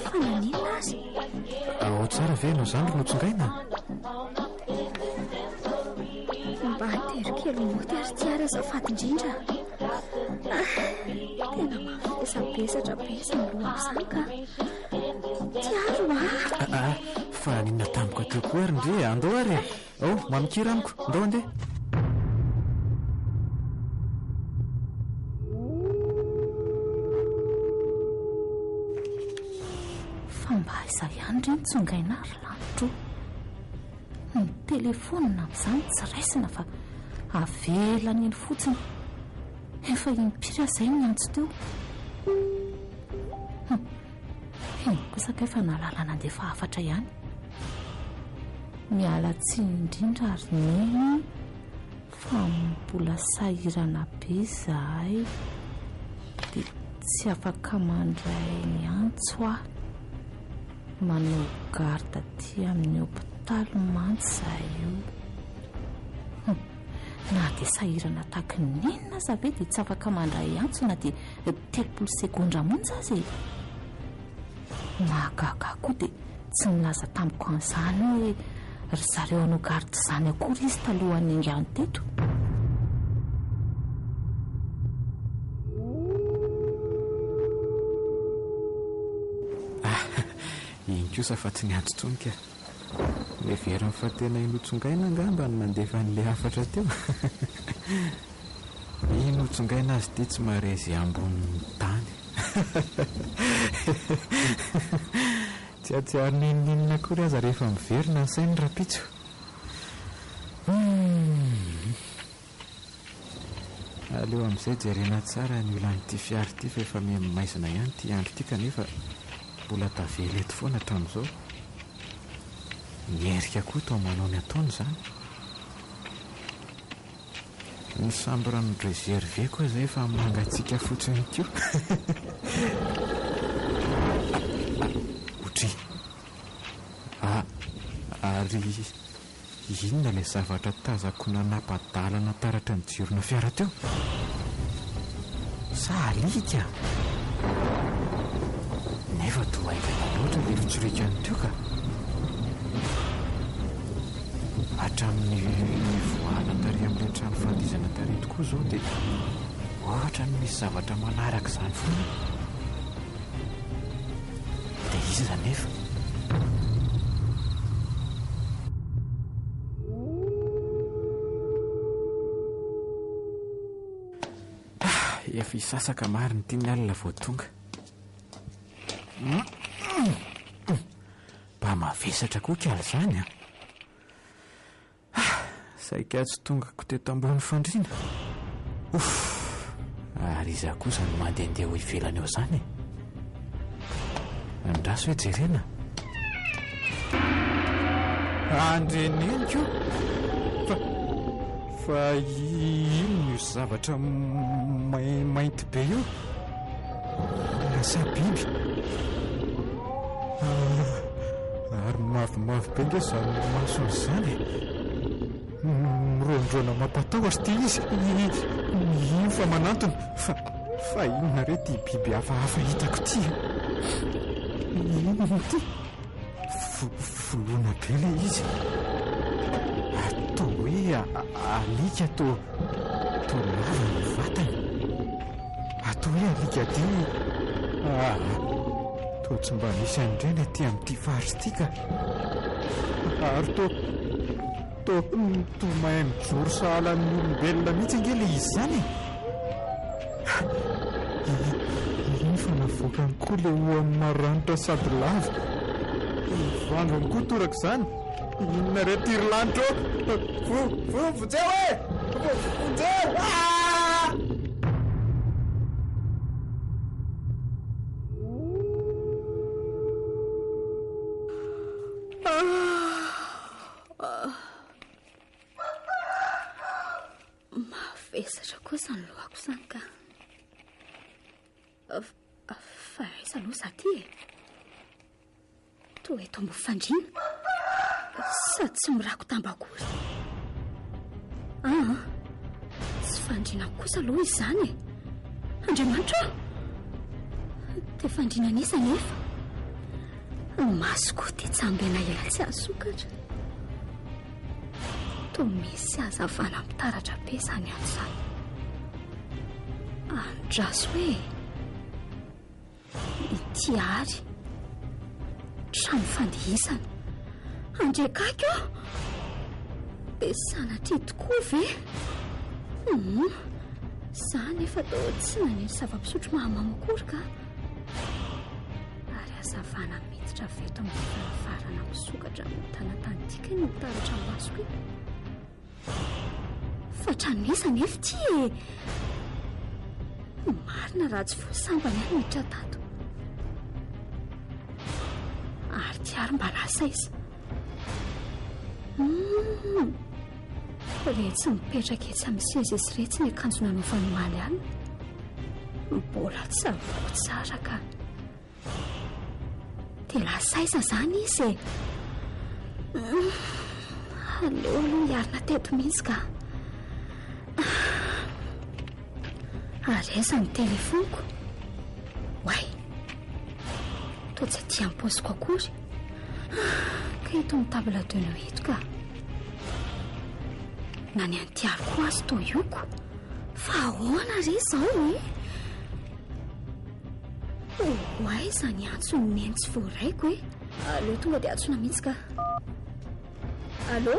fa nanina azy ao tsara ve ianao izany ronotsongaina mba haterikely moty ary tiary azafady indrindra tena mavesabesatra besa miloha am'izany ka tiary fa ninona tamiko ateo koa ary ndre andao ary mamikira amiko andao andeha fa mba iza ihany reny tsongaina ary lanitro ny telefonina amin'izany tsy raisina fa avelany eny fotsiny efa impira izay miantso teo kosa ka efa nalala nandefa afatra ihany miala tsy indrindra ary neny fa mbola sahirana be zahay dia tsy afaka mandray ny antso aho manao garda ty amin'ny hopitalo mantsy zahay io na dia sahirana tahaka nenina za ve dia tsy afaka mandray antso na dia 30 sekondra monja azy mahagaga koa dia tsy nilaza tamiko an'izany hoe ry zareo anao garda izany akory izy talohan'ny ingany teto iny kosa fa tsy niantso tsonika le veriny fa tena inotsongaina angamba ny mandefa n'le afatra teo inotsongaina azy ty tsy marezy ambonin'ny tany tsy atsiary nininina akory aza rehefa miverina ny sainy rapitso aleo amin'izay jerena tsara ny olan'ity fiary ity fa efa mimaizina ihany ty andro ity kanefa mbola tavela eto foana hatramin'izao mierika koa tao manao ny ataony izany ny samby rano réservé koa izay efa mangatsika fotsiny kio otry ary inona ilay zavatra tazako nanapa-dalana taratra ny jirona fiara teo sa alika nefa toa haingana loatra le fitsorikany teo ka hatramin'ny voana tary amin'ilay trano fandizana tary tokoa izao dia ohatra ny misy zavatra manaraka izany foana dia iza nefa efa hisasaka mary ny tiany alina vao tonga mba mavesatra koa kaly izany saika tsy tongako teto ambony fandriana ary iza kosa ny mandehandeha ho ivelany eo izany andraso hoe jerena andreneniko fa ino io zavatra mainty be io lasa biby ary mavomavo be nge zany masony izany mirondrona mampatahotra ty izy ino fa manantony fa inona re ty biby hafahafa hitako ty inona ty Foloana be le izy. Atao hoe alika to lava ny vatany. Atao hoe alika dia to tsy mba misy an'ireny aty amin'ity faritra ity ka. Ary to mahay mijoro sahala amin'ny olombelona mihitsy ange le izy zany. Iny fa navoaka ny koa le ho amin'ny maranitra sady lava. Vangany koa toraka izany. Inona re tiry lanitra vonjeo e! Vonjeo! Mavesatra kosa ny lohako izany ka. Fa aiza aloha za ty e? Toa eto ambofandriana sady tsy mirako tambakory. Tsy fandriana kosa aloha izany e. Andriamanitra dia fandriana nisa nefa masoko dia tsambena ela tsy azokatra. Toa misy hazavana mitaratra be izany an'izany. Andraso hoe ity ary trano fandehisana andrekaiky aho dia sanatria tokoa ve? Za nefa tao tsy naniry zava-pisotro mahamamokory ka. Ary hazavana miditra veto amin'ny farafarana misokatra amin'ny tanatantika ny mitaratra masoko. Fa tranonesa nefa ty e. Marina raha tsy voasambany any miditra tato. Ary tiary mba nasaiza. Retsy mipetraka etsy amin'ny seza izy retsy ny akanjo nanaovany omaly any. Mbola tsy savoko tsara ka. Dia lasaiza izany izy e. Aleo aloha hiarina teto mihitsy ka. Areza ny telefoniko. Way, toa tsy aty amin'ny paosiko akory. Ka eto amin'ny table de nuit eto ka. Na ny antiariko azy toa ioko. Fa ahoana re izao e? Way, izany antsony neny tsy voaraiko e. Aleo tonga dia antsona mihitsy ka. Allo?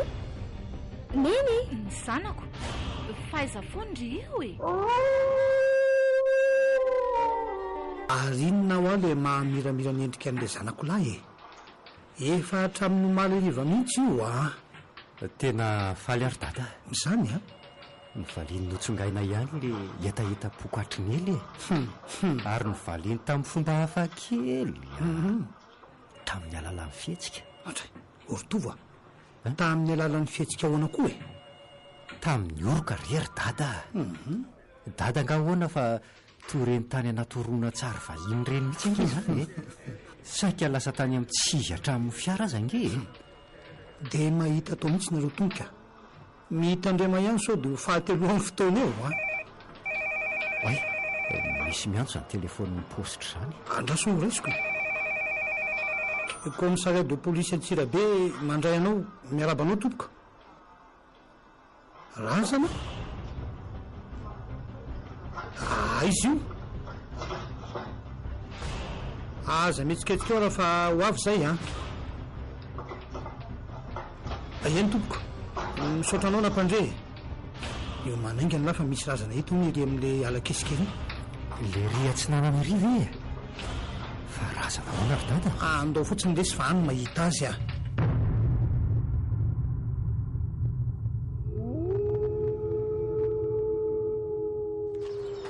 Neny? Ny zanako, faiza foandry io e. Ary inona ho aho le mahamiramira ny endrika an'ilay zanako lahy e. Efa hatramin'ny omaly hariva mihitsy io Tena faly ary dada. Izany Nyvaliany notsongaina ihany le hetaheta pokatriny ely ary nyvaliany tamin'ny fomba hafa kely tamin'ny alalan'ny fihetsika. Oritovo tamin'ny alalan'ny fihetsika ahoana koa e? Tamin'ny oroka rery dada. Dada nga ahoana fa toreny tany anatoroana tsara vahiny reny mihitsy ange zany e. Saika lasa tany amin'ny tsizatra amin'ny fiara aza ange. Dia mahita tao mihitsy nareo tongoka. Mitandrema ihany sao dia fahatelohan'ny fotoana eo Ay, misy miantso ny telefoniny positra izany. Andraso ny raisiko. Commissariat de police Antsirabe mandray anao miarabanao tompoka. Razana? Izy io. Aza mihetsiketsika raha fa ho avy izay Eny tompoka. Misaotra anao nampandre. Eo manaingana lafa misy razana eto ny ery amin'ilay alakesikely. Le ria tsy nanany riva e. Fa razana ahoana ry dada? Andao fotsiny lesy fa any mahita azy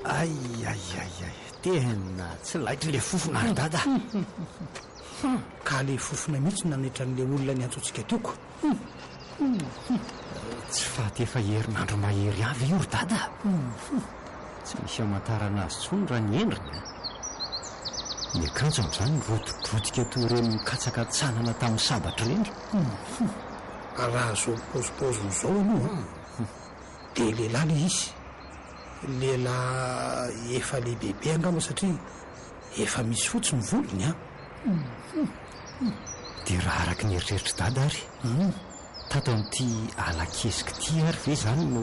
Ay, tena tsy laitry le fofona ry dada. Ka le fofona mihitsy nanetra n'ilay olona ny antsoantsika teoko. Tsy faty efa herinandro mahery avy io ry dada. Tsy misy amantarana azy tsony raha ny endriny. Ny akanjo amin'izany rototrotika toy ireny mikatsaka tsanana tamin'ny sabatra ireny. Raha zao paozipaoziny zao aloha dia lehilahy le izy. Lehilahy efa lehibebe angamba satria efa misy fotsy ny volony dia raha araka ny eritreritra dada ary tato amin'ity ala-kezika ty ary ve zany no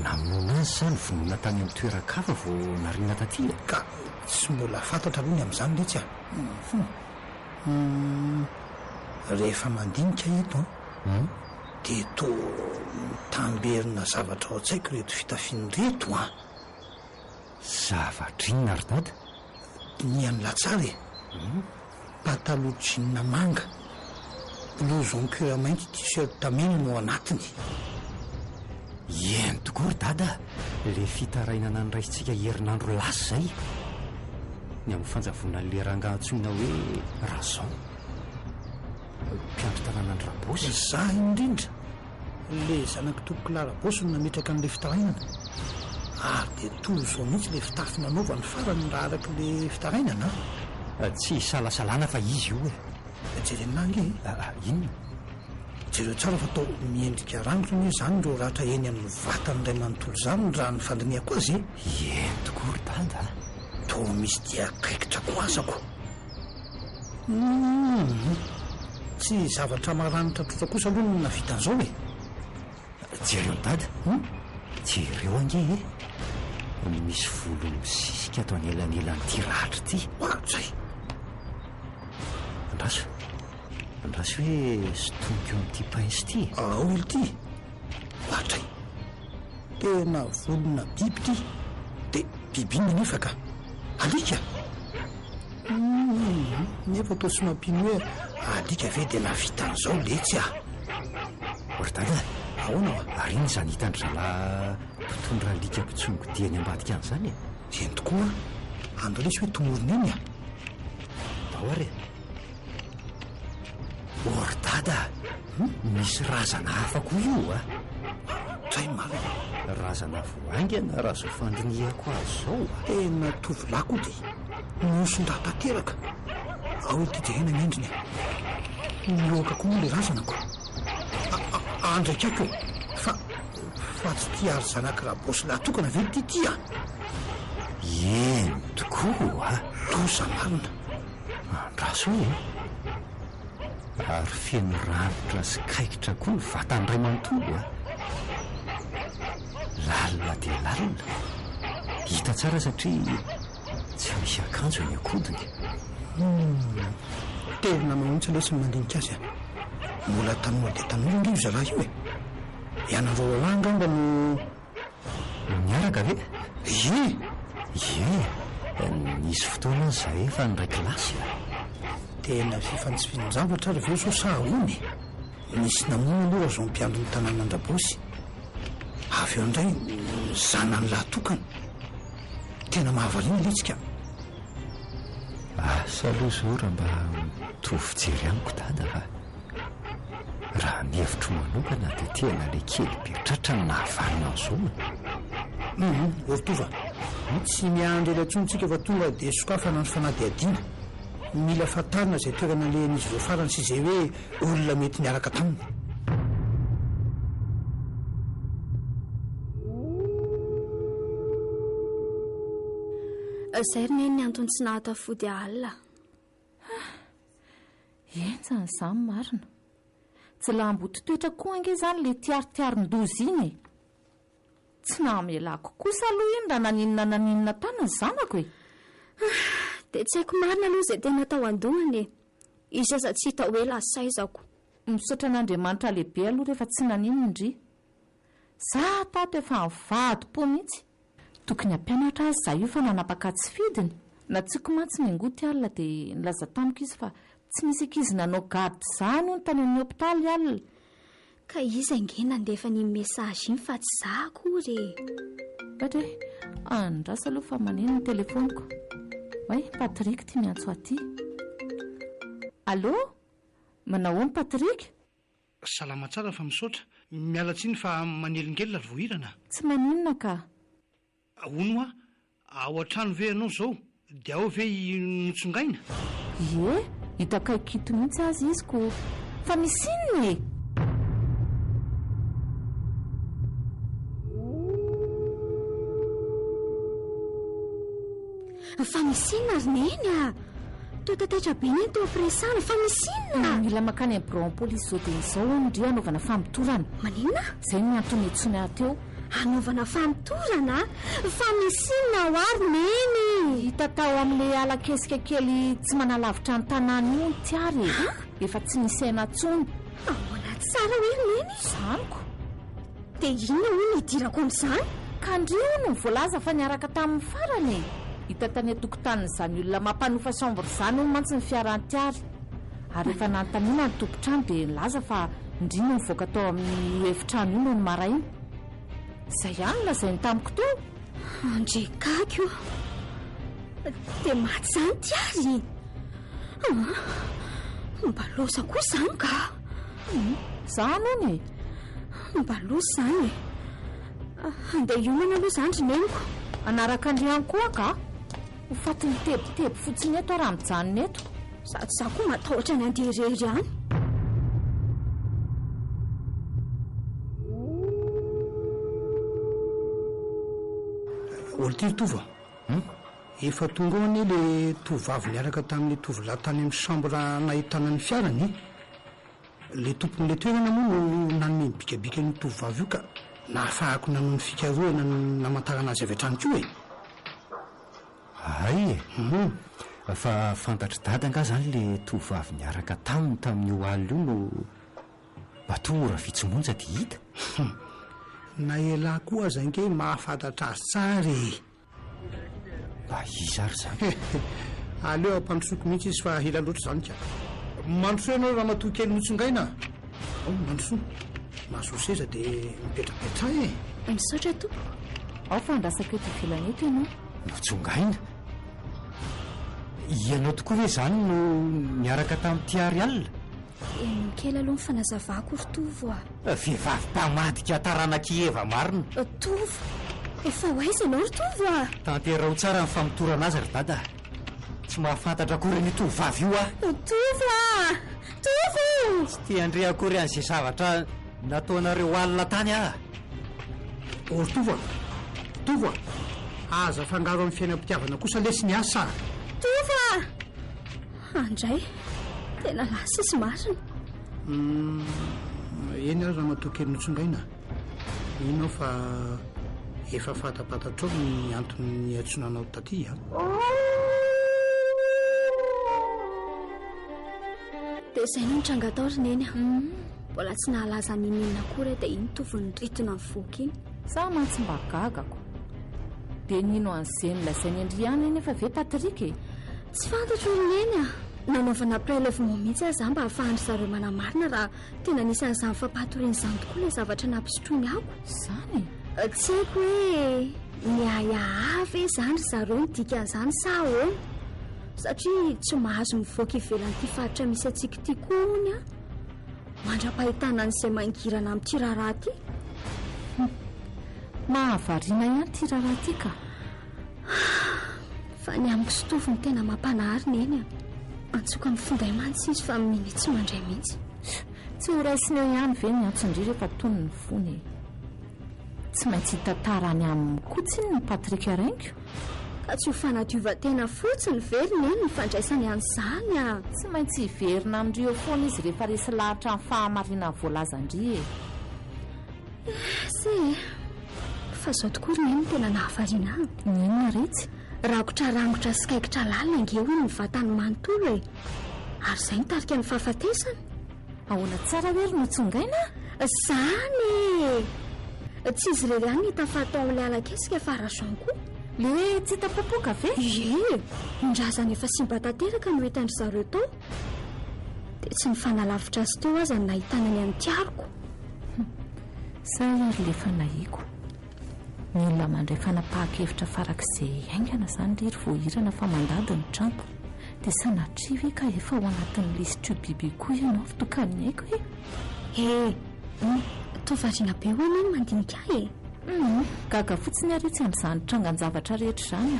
namonoana azy zany vonoina tany amin'ny toeran-kafa vao nariana taty ka tsy mbola fantatra aloha ny amin'izany letsy rehefa mandinika eto dia to mitamberina zavatra ao an-tsaiko reto fitafiany reto zavatra inona ary dada ny any latsara pataloha jeans manga blouse en cuir mainty t-shirt mena no anatiny eny tokory dada le fitarainana ny raisitsika herinandro lasy zay ny amin'ny fanjavona le rangahatsoina hoe razon mpiandro tanàna ny rabosy za indrindra le zanaky toko larabosy no nametraka n'le fitarainana ary dia tolo zao mihitsy le fitafy nanaovany farany raha araka le fitarainana tsy salasalana fa izy io jerenangy inona jereo tsara fa atao miendrika rangotro ny hoe zany reo rahatra eny amin'ny vatany ray manontolo zany raha ny fandiniako azy eny tokory dada to misy dia kaikitra ko azako tsy zavatra maranitra trotra kosa aloha no navitan'izao jereo dada jereo ange misy volo misisika atao anelanelan'ity rahatra ity zay andraso hoe sotomiko amin'ity pince ity ao ily ity atray tena volona biby ty dia bibinina nefa ka alika nefa atao tsy mampino hoe alika ve dia navitan'izao letsy ory dada ahoana ary iny zany hitandry zalahy mpitondra alika mpitsongo diany ambadika any zany eny tokoa andro lesy hoe tomorona eny dao ary ory dada misy razana hafa koa io zay maro razana voaingana raha zao fandinihako azy zao tena tovolahy koa dia nosondraha tanteraka ao ity jerena ny endriny miloaka koa moa le razanako andraikako fa tsy tia ary zanaky raha bosy lahatokana ve ty tya eny tokoa tosa marina andraso ary feno ranitra sy kaikitra koa ny vatany ray manontolo lalina dia lalina hita tsara satria tsy misy akanjo ny akodiny tena mahontsy lesy ny mandinika azy mbola tanora dia tanora indrio zalahy io ianareo alangamba no miaraka ve ye nisy fotoana ny zay efa nyray kilasy tena fifantsifinjavatra ary veo so sahony misy namono aloha zao mpiandro ny tanàna andrabosy avy eo indray zana ny lahatokana tena mahavarina letsika asa aloha zao raha mba mitovy jery amiko dada fa raha ny hevitro manokana dia tena le kely be tratra ny nahavarina an'izao oritova tsy miandro elatsontsika fa tonga dia sokafana ny fanadiadiana mila fatarina izay toerana lehan'izy ireo farany sy izay hoe olona mety miaraka taminy zay ry neny ny antony tsy nahatafody alina enjany izany marina tsy lamboto toetra koa ange zany le tiaritiarin-dozy iny tsy namelako kosa aloha iny raha naninona tany ny zanako dia tsy haiko marina aloha izay tena tao an-dohany izy aza tsy hita hoe lasaizako misaotra an'Andriamanitra lehibe aloha rehefa tsy nanino indri za tato efa mivady-po mihitsy tokony hampianatra azy za io fa nanapaka tsy fidiny na tsiko mantsy miangoty alina dia nilaza tamiko izy fa tsy misy ankizy nanao garde zany o ny tany amin'ny hopitaly alina ka izy ange nandefa ny mesazy iny fa tsy za akory ohatra hoe andrasa aloha fa maneno ny telefoniko hoe Patrick ty miantso aty allo manahoany Patrick salama tsara fa misaotra mialatsiny fa manelingelina ry voahirana tsy maninona ka ono ao an-trano ve ianao zao dia ao ve notsongaina ie hitakaikito mihitsy azy izy ko fa misy inona fa misy inona ry neny teo tataitra be ny teo ampiresana fa misinna mila makany a bureau polisy zao dia izao ndrio anaovana famitorana maninona izay ny antony etsony ahateo anaovana famitorana fa misinna ho ary neny hita tao amin'ilay alakesika kely tsy manalavitra ny tanàny io ny tiary efa tsy nisaina tsony ao anaty sara hoe neny zaniko dia inona ho nidirako amin'izany ka ndrio no voalaza fa niaraka tamin'ny farany hita tany atokotanin'izany olona mampanofa chambre izany ho mantsy ny fiaran-tiary ary efa nanontaniana ny tompotrano dia nilaza fa ndrino mivoaka tao amin'ny efitrano io no ny maraina izay ihany lazainy tamiko teo andrekako dia maty izany tiary mba losa koa izany ka zany ony mba losa izany andeha iomana aloha izany ry neniko anaraka andriany koa ka ho fatiny tebotebo fotsiny eto raha mijanona eto sady za koa matahotra ny andeha irery any olo ty tova efa tonga ao anie le tovavy niaraka tamin'le tovolahy tany amin'ny chambre nahitana ny fiarany le tompon'le toerana moa no nanome ny bikabika ny tovavy io ka nahafahako nanony fikaroana namantarana azy avy atrany ko e ay fa fantatry dady anga zany le tovavy niaraka tamin'io alina io no batora vitsomonja dia hita na ela koa zanke mahafantatra azy tsary mba izy ary zany aleo ampandrosoko mihitsy izy fa hela loatra zany ka mandroso ianao raha matoa kely notsongaina mandroso mahazo seza dia mipetrapetra misaotra tompo ao fandrasaka eto ivelany eto ianao notsongaina ianao tokoa hoe zany no miaraka tamin'ny tiary alina kely aloha ny fanazavako ry tovo a vehivavy mpamadika taranaki eva marina tovo efa ho aiza ianao ry tovo a tantera ho tsara ny famitorana azy ry dada tsy mahafantatra akory ny tovavy io tovo a tovo tsy tia andre akory an'izay zavatra nataonareo alina tany ory tovo tovo aza fangaro amin'ny fiainam-pitiavana kosa lesy ny asa tovo andray tena lasa izy marina eny ary raha matoa kely notsongaina inao fa efa fantapatatrao ny antony atsonanao taty dia izay no nitranga atao ry neny mbola tsy nahalaza ninenina akory dia iny tovony ritona ny voky iny za mantsy mba gagako dia nino an'izeny lazainy andriana eny efa ve patrika tsy fantatro ry neny nanaovana prélèvement mihitsy aza mba hahafahandry zareo manamarina raha tena nisan'izany fampahatorian'izany tokoa ilay zavatra nampisotroiny ako zany tsy haiko hoe miayaavy izany ry zareo nidikan'izany sa ahoana satria tsy mahazo mivoaka ivelan'ity faritra misy atsika ity koa ony mandra-pahitana n'izay mangirana amin'ity raharaha ity mahavariana ihany ty raharaha ity ka fa ny amiko sy tovo ny tena mampanahary neny antsoka mifinday mantsy izy fa miny tsy mandray mihitsy tsy ho raisineo ihany ve ny antsondry rehefa tony ny fony tsy maintsy hitantarany amin'ny kotsiny ny patrika rainko ka tsy ho fanadiova-tena fotsiny very neny ny fandraisany an'izany tsy maintsy hiverina amindrio foana izy rehefa resy lahatra ny fahamarina voalazandri se fa zao tokoa ry neny tena nahavariana ninona retsy rakotra rangotra sy kaikitra lalina nge hoy ny vatany manontolo ary izay nitarika ny fahafatesany ahoana tsara hoe ry notsongaina zany tsy izy rery any hitafatao amin'ilay alakesika fa rason koa le hoe tsy hitapopoka ve indrazany efa simba tanteraka no hitandry zareo tao dia tsy mifanalavitra azy teo aza ny nahitanany amin'ny tiariko zay ary le fanahiko ny olona mandray fanapahakevitra farak'izay aingana izany lery voahirana fa mandady ny trampo dia sanatrivo ka efa ao anatin'ny lisitro biby koa ianao fitokany haiko tovariana be ho anany mandinika gaga fotsiny ary tsy amin'izany trangan-javatra rehetra izany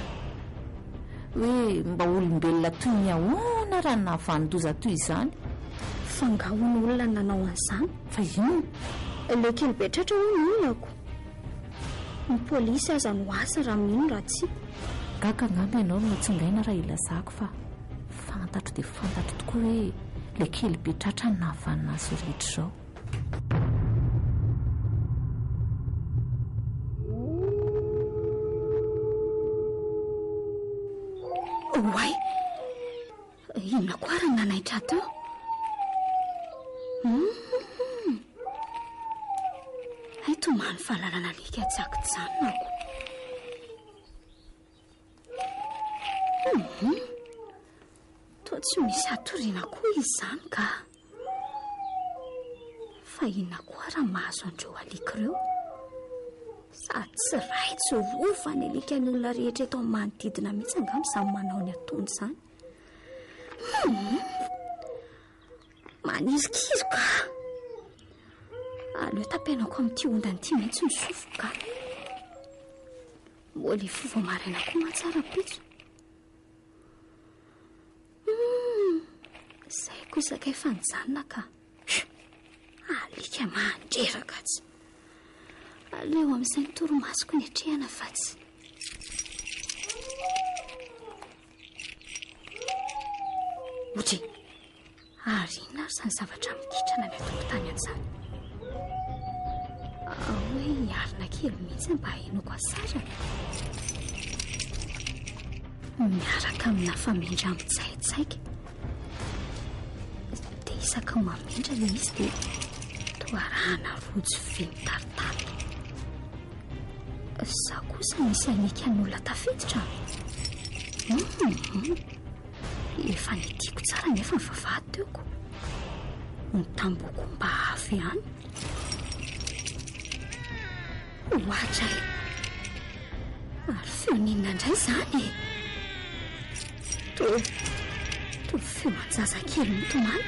hoe mba olombelona toy ny ahoana raha nahavandoza toy izany fangahoany olona ny nanao an'izany fa ino le kely betratra ho ny olonako ny polisy aza no asa raha mino raha tsy gaga angamba ianao no tsongaina raha ilazako fa fantatro dia fantatro tokoa hoe le kely be tratra ny nahavanina azy rehetra izao. oay inona koa raha nanaitra teo hay tomany fahalalana alika tsakojanonako toa tsy misy atoriana koa izy izany ka fa inona koa raha mahazo andreo alika ireo sady tsy ray tsy rova ny alika ny olona rehetra eto amin'ny manodidina mihitsy angamy samy manao ny atony izany manirikiry ka aleo tapenako amin'ity ondany ity mihitsy ny sofoka mbola fova maraina koa mahatsara pitso izay koa izakay fanjanona ka alika mandreraka tsy aleo amin'izay ny toromasoko ny atrehana fa tsy otry ary inona ary izany zavatra mikitrana ny atokotany an'izany hoe hiarina kely mihitsy mba hainoko asara miaraka amina famindra mitsaitsaika dia isaka mamindra le izy dia toarahana rojo vy mitaritary za kosa misy anika n'olona tafiditra efa nitiako tsara nefa ny vavahady teoko ny tamboko mba avy ihany ohatra ary feoninona indray izany to feo manjazakely mitomany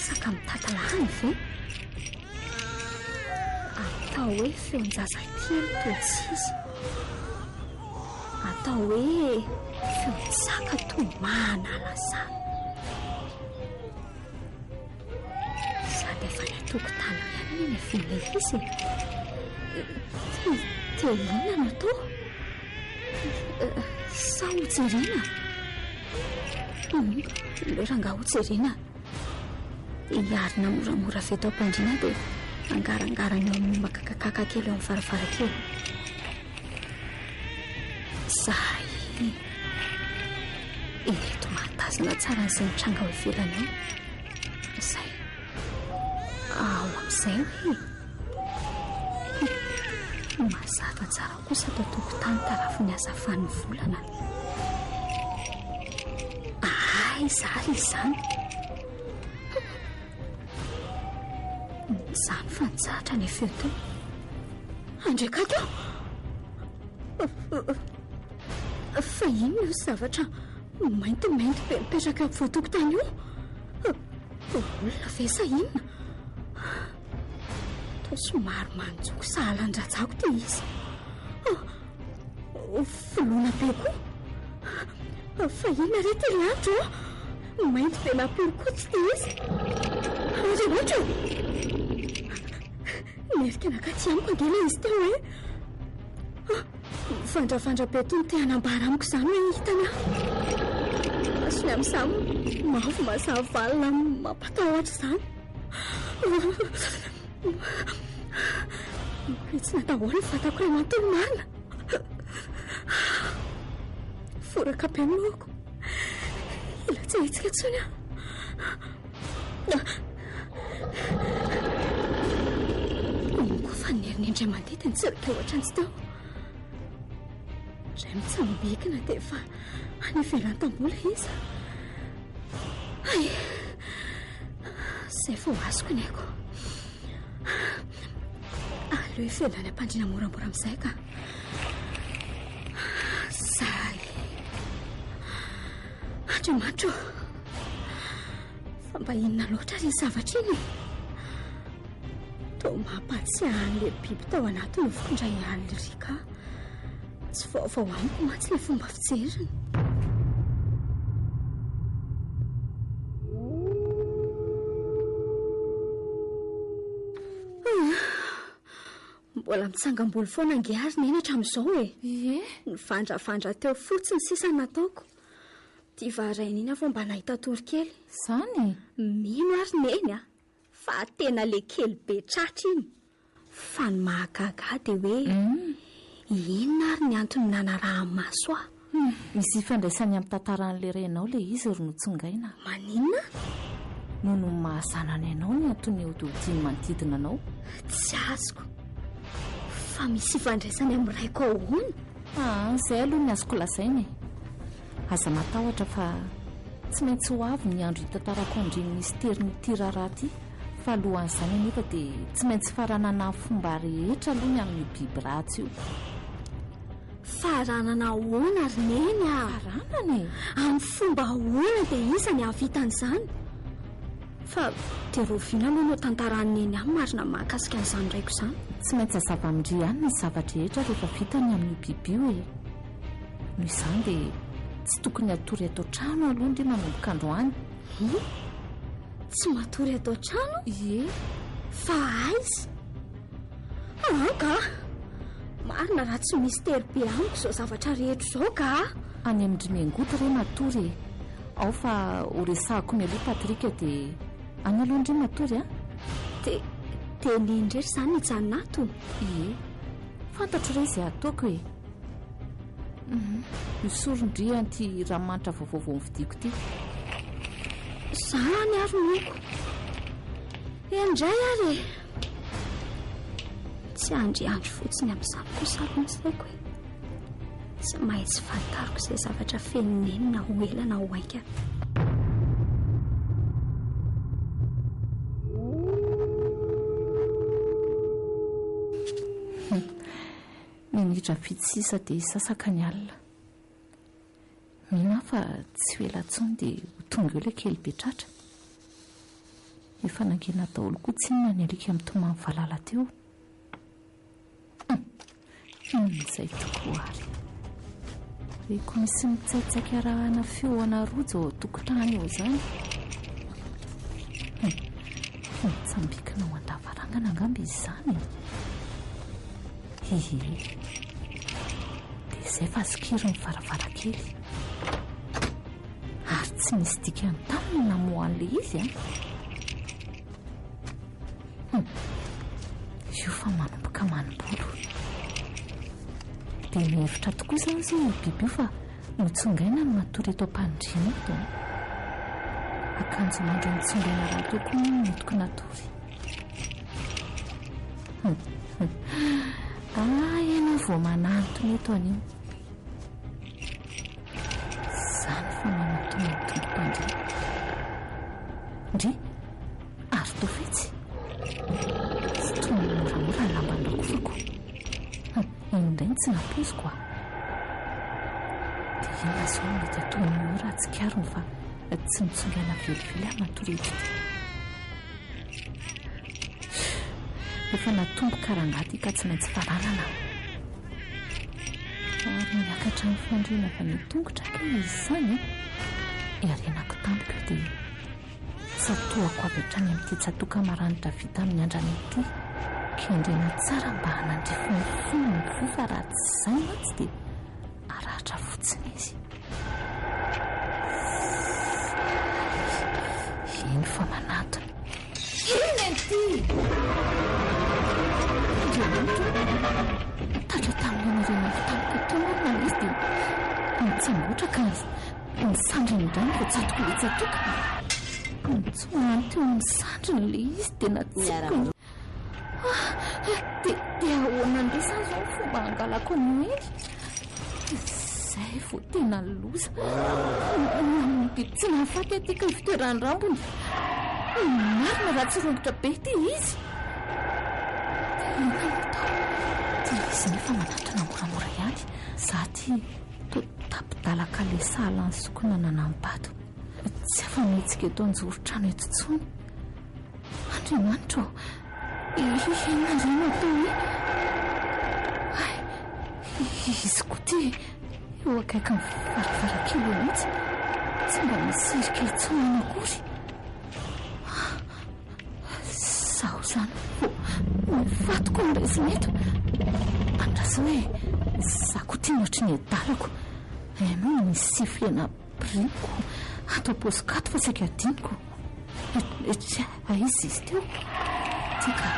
saka mitantalahany ve atao hoe feonjazakely to tsisy atao hoe feontsaka to mahanalazana sady efa ny atokotany ihany ny vile izy dia inona no atao sa hojerena leranga hojerena iarina moramora veto ampandriana dia angarangarana eo amin'ny makakakaka kely eo amin'ny varavarakely zay ireto mahatazana tsara n'izay mitranga ho ivelana eo izay ao amin'izay hoe mazava tsara kosa tao tokotany tarafo ny azafany volana ay zary izany izany fanjatra ny feo teo andreka teo fa ino io zavatra maintimainty be mipetraka eo voatokotany io olona vesa inona to somary manjoko sahalan-dratsako ty izy filona be koa fa inona re ty latro mainty be naporokotsy ty izy reoatra nerika nakaty amiko angela izy teo hoe vandravandra be tony te hanambara amiko izany hoe hitana asony amin'izany mavo mazavalina mampatahotra izany tsy natahoany fatako raha mantolomana foraka be miloko ila tsy hitsika tsony ko fa nerinindray mandeha ny tsirika ohatra antsy teo ray mitsambikina dia efa any ivelany tambola izy ay izay fo azoko ny aiko aleo ivelany ampandriana moramora amin'izay ka zay andriamanitro fa mba inona loatra ry zavatra iny to mampatsiahan'le biby tao anaty no vokondray alyrika tsy vaovao amiko matsy ilay fomba fijeriny mbola mitsangam-boly foana angeary neny hatramin'izao e. Ie, nivandravandra teo fotsiny sisa nataoko. Tia varaina iny aho vao mba nahita torokely. zany. Mino ary neny a, fa tena le kely be tratra iny. Fa ny mahagaga dia hoe inona ary ny antony nanaraha maso aho. Misy ifandraisany amin'ny tantaran'le renao le izy ry notsongaina. Maninona? No no mahazanany ianao ny antony eododiny manodidina anao. Tsy azoko. Fa misy ifandraisany amin'ny raiko ahoana. Izay aloha ny azoko lazaina e. Aza matahotra fa tsy maintsy ho avy ny andro hitantarako andriny misteryn'ity raharaha ity. Fa alohan'izany anefa dia tsy maintsy faranana fomba rehetra aloha ny amin'ny biby ratsy io. Faranana ahoana ry neny a? Faranana e. Amin'ny fomba ahoana dia isany havitan'izany? Fa teroviana aloha no tantarany neny amin'ny marina mahakasika an'izany raiko izany. Tsy maintsy azava-mindry ihany ny zavatra rehetra rehefa vitany amin'ny biby io e. Noho izany dia tsy tokony hatory atao trano aloha ndry manomboka androany. Tsy matory atao trano? Ie. Fa aiza? Ka marina raha tsy mistera be amiko izao zavatra rehetra izao ka. Any amin'ny miangotra re matory e. Ao fa ho resahako mialoha Patrika dia any aloha ndry matory a. Dia nindrery izany nijanonatony? Ie. Fantatro re izay ataoko e. Misorondry anty ranomanitra vaovaovao nividiako ity. Zany ary moko. Endray ary e. Tsy andry fotsiny amin'izany kosa aloha ny saiko e. Tsy maintsy fantariko izay zavatra fenoneny na ho ela na ho aika. Minitra fitsisa dia isasaka ny alina. Mina fa tsy ho ela intsony dia ho tonga eo ilay kely be tratra. Efa nangena daholo koa tsinona ny alika amin'ny tomany valala teo. Izay tokoa ary. Reko misy mitsaitsaika arahana feoana rojo ao tokotany eo izany. Mitsambikina ao an-davarangana angamba izy izany. Dia izay fa zikiry ny varavarakely. Ary tsy misy dikany taminy namoa an'ilay izy io fa manomboka manimbolo. Dia mihevitra tokoa izany izao ny biby io fa notsongaina no matory eto am-pandriana eto. Akanjo mandro nitsongaina raha teo koa no notoko natory. Ianao vao manantony eto anio. Izany fa manantony ny tompo-pandria. Ndry, ary tofetsy. Tsy toy ny moramora ny lamban-dakofako. Indray tsy napoziko a. Dia inona izao mety ataon'ny ora tsy karony fa tsy mitsongaina velively amin'ny matory eto. Efa natomboka rangaty ka tsy maintsy faranana. Ary miakatra amin'ny fandriana fa nitongotra ka izy izany. Iarenako tampoka dia tsy atohako avy hatrany amin'ity tsatoka maranitra vita amin'ny andrana ity. Kendrena tsara mba hanandrifo ny fony ny vofa raha tsy izay matsy dia arahatra fotsiny izy. Iny fa manatona. Inona ity? Tatra tamin'ny renako tampoka teo marina izy dia mitsambotraka azy. Misandriny indray ny voatsatoko le tsatoka. Mitsoahany teo misandriny le izy dia natsiko. Dia ahoana ndrisa izao fomba angalako ny ely. Izay vao tena loza. Dia tsy nahafaty atika ny fitoerany rambony. Marina raha tsy rongotra be ity izy. Dia izy nefa manatona moramora ihany. Zaty tapidalaka le sala ny sokona nanambato. Tsy afa-mihetsika eto anjoro-trano eto intsony. Andriamanitra ao. Inona indray no atao izy koa ty eo akaiky ny varavarakely eo mihitsy. Tsy mba misirika itsonana akory. Zaho izany mifatoko ny resiny eto. andrasa hoe za ko tia ohatry ny adalako ianao ny siflena brinko atao posikato fa saika adiniko aizy izy teo tika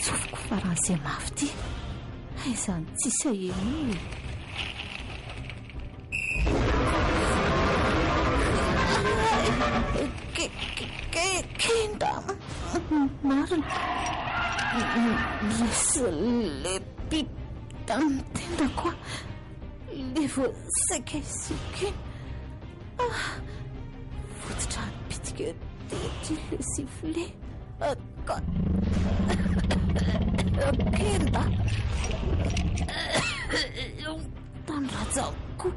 tsofoko faran'izay mafy ty aizany tsisy aheno kenda marina resy le pita mitenda koa le vo saika isokeny fototra pitika tetry le sifle kenda tany rajako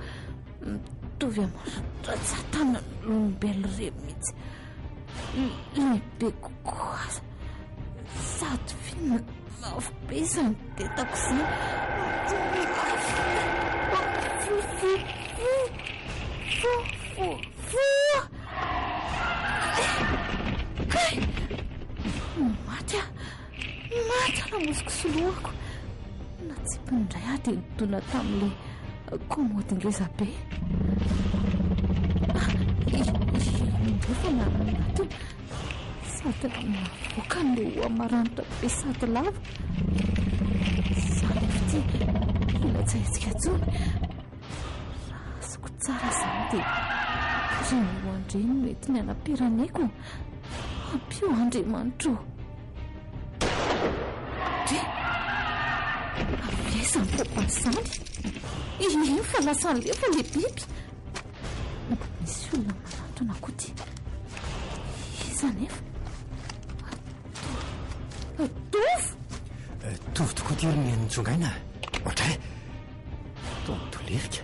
mitovy amaratsatana olombelo re mihitsy lehibe kokoa sady fina mafy be izany tetako izany maty ramosiko soloako na tsipindray aho dia nitona tamin'le komody ngeza be efa nanato sady navoaka no amaranitra be sady lava zany fity ilatsahitsika tsony rasiko tsara izany dia reno andreny mety ny anapiraneko ampio andriamanitro dre avesany popazany iny fa lasany lefa le biby misy olona maranitra nakoty izany efa tovy tokoa ty ny nitsongaina ohatra tolevika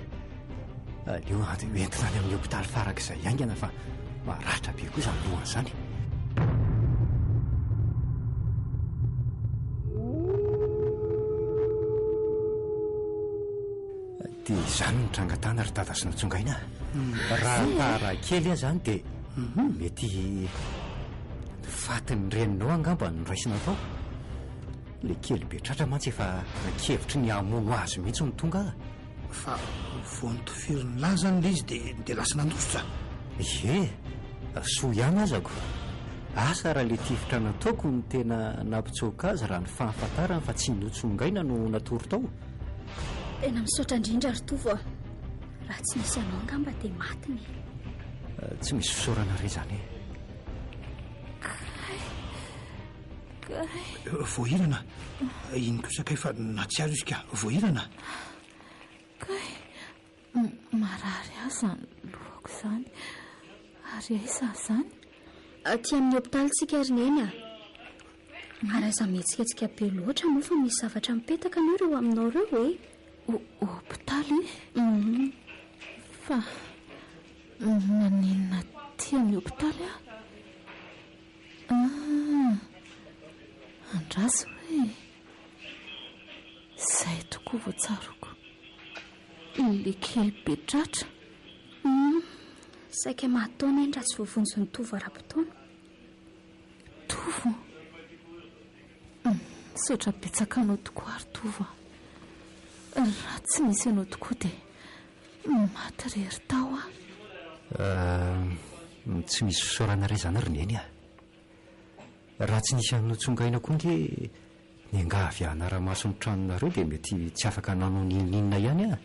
leo entina any amin'ny hopitaly faraka izay aingana fa maratra be koa izany lohany izany dia izany nitrangatana ry dada sy nitsongaina raha tara kely a izany dia mety fatiny reninao angamba noraisina tao le kely be tratra mantsy efa nankevitry ny amono azy mihitsy ny tonga fa voanitofiry lahy zany le izy dia lasa nandosotra soa ihany azako asa raha le tifitra nataoko ny tena nampitsoaka azy raha ny fahafantarany fa tsy notsongaina no natory tao tena misaotra indrindra ry tovo raha tsy misy anao angamba dia matiny tsy misy fisaorana re zany voahirana iny kosakay fa natsiaro izy ka voahirana marary aho zany lohako izany ary aiza zany aty amin'ny hopitaly tsika rineny ary aza mihetsikatsika be loatra moa fa misy zavatra mipetaka anao ireo aminao ireo hoe hopitaly fa manenina ty amin'ny hopitaly andraso hoe izay tokoa voatsaroko le kely be tratra saika mahataona eny raha tsy voavonjo ny tovo ara-potoana tovo misaotra betsaka anao tokoa ary tovo raha tsy misy anao tokoa dia maty rery tao tsy misy fisaorana ray zany rineny raha tsy nisy anotsongaina koa nge ny angavy anara-maso ny tranonareo dia mety tsy afaka nanao nininina ihany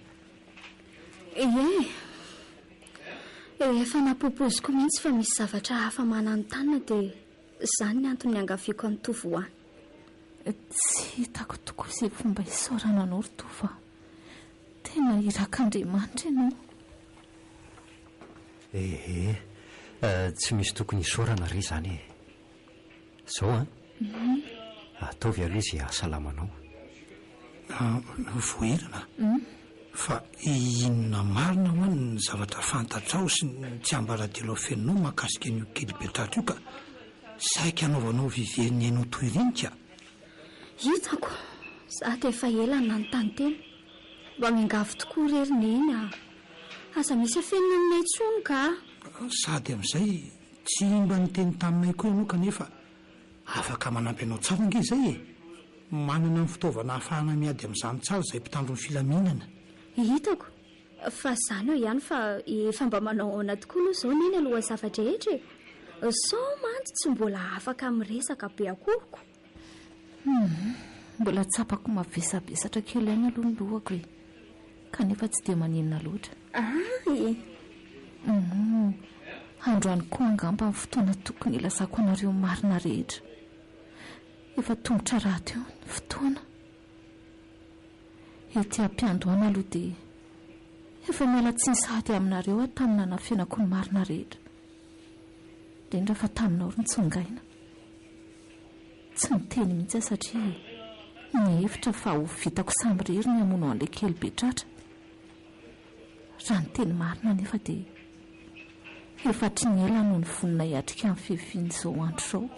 efa napopoziko mihitsy fa misy zavatra hafa mananontanyna dia izany ny antony angaviako any tovo tsy hitako tokoa izay fomba hisaorana anao ry tovo tena irak'andriamanitra ianao tsy misy tokony hisaorana re zany zao ataovy aloha izay ahasalamanao voahirana fa inona marina hoany ny zavatra fantatrao sy tsy ambaradilo fenonao mahakasika n'io kely be tratra io ka saika anaovanao viveriny hainao toirinika hitako za dia efa elany nanontany tena mba miangavy tokoa rerina eny aza misy afenina aminay tsony ka sady amin'izay tsy mba niteny taminay koa ianao kanefa afaka manampy anao tsara nge izay manana ny fitaovana hahafahana miady amin'izany tsara izay mpitandro ny filaminana. hitako fa zany eo ihany fa efa mba manao aona tokoa aloha izao neny alohan'ny zavatra rehetra e sao mantsy tsy mbola afaka miresaka be akoroko. Mbola tsapako mavesabesatra kely any aloha ny lohako e kanefa tsy dia maninona loatra. Androany koa angamba ny fotoana tokony ilazako anareo marina rehetra. Efa tongotra raha teo ny fotoana. Ety ampiandoana aloha dia efa miala tsiny sahady aminareo aho tamina nafenako ny marina rehetra. Indrindra fa taminao ry nitsongaina. Tsy niteny mihitsy satria ny hevitra fa ho vitako samy rery ny hamono an'ilay kely be tratra. Raha ny teny marina nefa dia efa tsy ny ela no ny vonina hiatrika amin'ny fihefiny izao andro izao.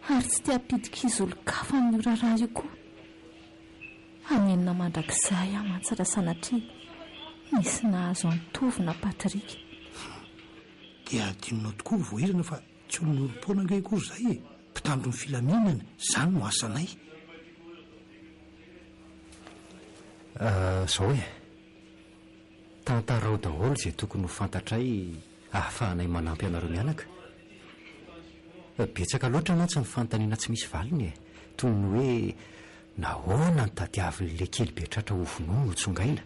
Ary tsy tia apidika izy olo-kafa amin'ny oraraha io koa. Hanenina mandrakizay aho mantsara sanatria nisy nahazo antovina Patrika. Dia adinonao tokoa voahirana fa tsy olona orom-poana ange kory izay e. Mpitandro ny filaminana izany no asanay. Zao e tantarao daholo izay tokony ho fantatray ahafahanay manampy anareo mianaka. Betsaka loatra mantsy ny fanontaniana tsy misy valiny e, toy ny hoe nahoana ny tadiavin'ilay kely be tratra ho vonoa no tsongaina.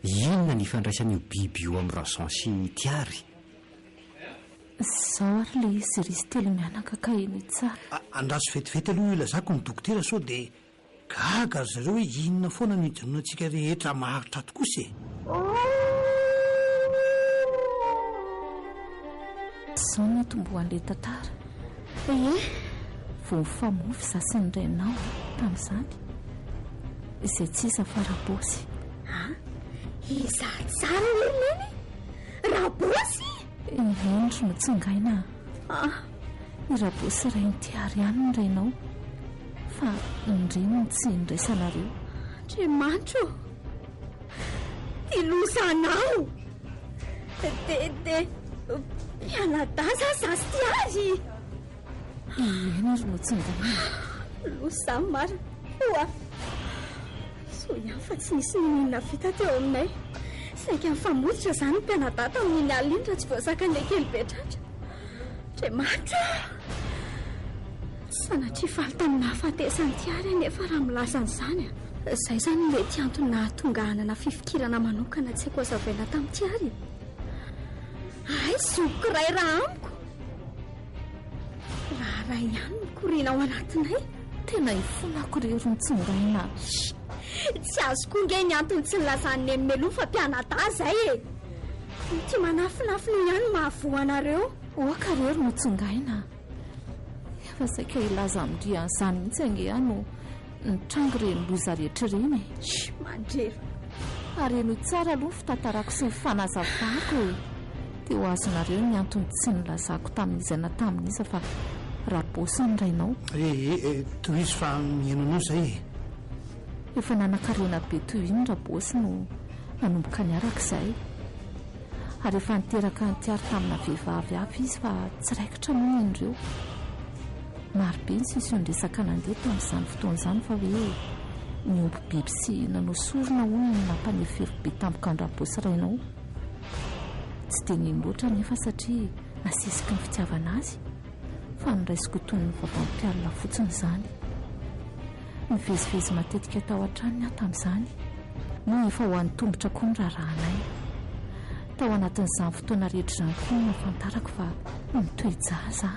Inona ny ifandraisan'io biby io amin'ny razon sy tiary? Zao ary le izy risy telo mianaka ka eny tsara. Andraso vetivety aloha ilazako ny dokotera sao dia gaga ry zareo hoe inona foana ny hijanonantsika rehetra maharitra ato kosa e. Zao ny atombohan'ilay tantara. Vao mifamofy za sy ny renao tamin'izany izay tsy iza fa rabosy. Iza tsara oloneny rabosy? Endro no tsongaina. I rabosy iray ny tiary ihany ny renao fa nireny tsy niraisanareo. Andriamanitro ilozanao de pianadaza zasy ty azy. Eny ry no tsongaina. Loza mara oa so ihany fa tsy nisy ninona vita teo aminay. Saika mifamoditra zany ny mpianadata amin'iny alina raha tsy voasakan'ilay kely be tratra. Andriamanitro sanatria faly tamin'ny nahafatesany tiary nefa raha milasan'izany izay zany mety antony nahatonga hanana fifikirana manokana tsy haiko azavaina tamin'ny tiary. Ay zoko ray raha amiko raha ray ihany mikorina ao anatinay. Tena ifonako rery nitsongaina. Tsy azoko nge ny antony tsy nilazan'ny meloa fa mpianadahy zay e. Ty manafinafina ihany mahavoanareo. Oaka rery nitsongaina. Efa saika ilaza amindrian'izany mihitsy ange ano nitrango reny loza rehetra reny e. Mandrero ary eno tsara aloha fitantarako sy ny fanazavako e. Dia ho azonareo ny antony tsy nilazako tamin'izana tamin'iza fa rabosy ny rainao. Toy izy fa mihaino anao izay e. Efa nanan-karena be toy iny rabosy no nanomboka niarak'izay. Ary efa niteraka ny tiary tamina vehivavy avy izy fa tsy raikitra moa indreo. Marobe ny sisy nresaka nandeha tamin'izany fotoan'izany fa hoe niomby biby sy nanao sorona hono ny nampanefero be tampoka ny rabosy rainao. Tsy dia nino loatra nefa satria nasisiky ny fitiavana azy fa niraisiko toy ny vavampialina fotsiny izany. Nivezivezy matetika tao an-tranony aho tamin'izany no efa ho an'ny tongotra koa ny rarahanay. Tao anatin'izany fotoana rehetra izany koa no nafantarako fa mitoejaza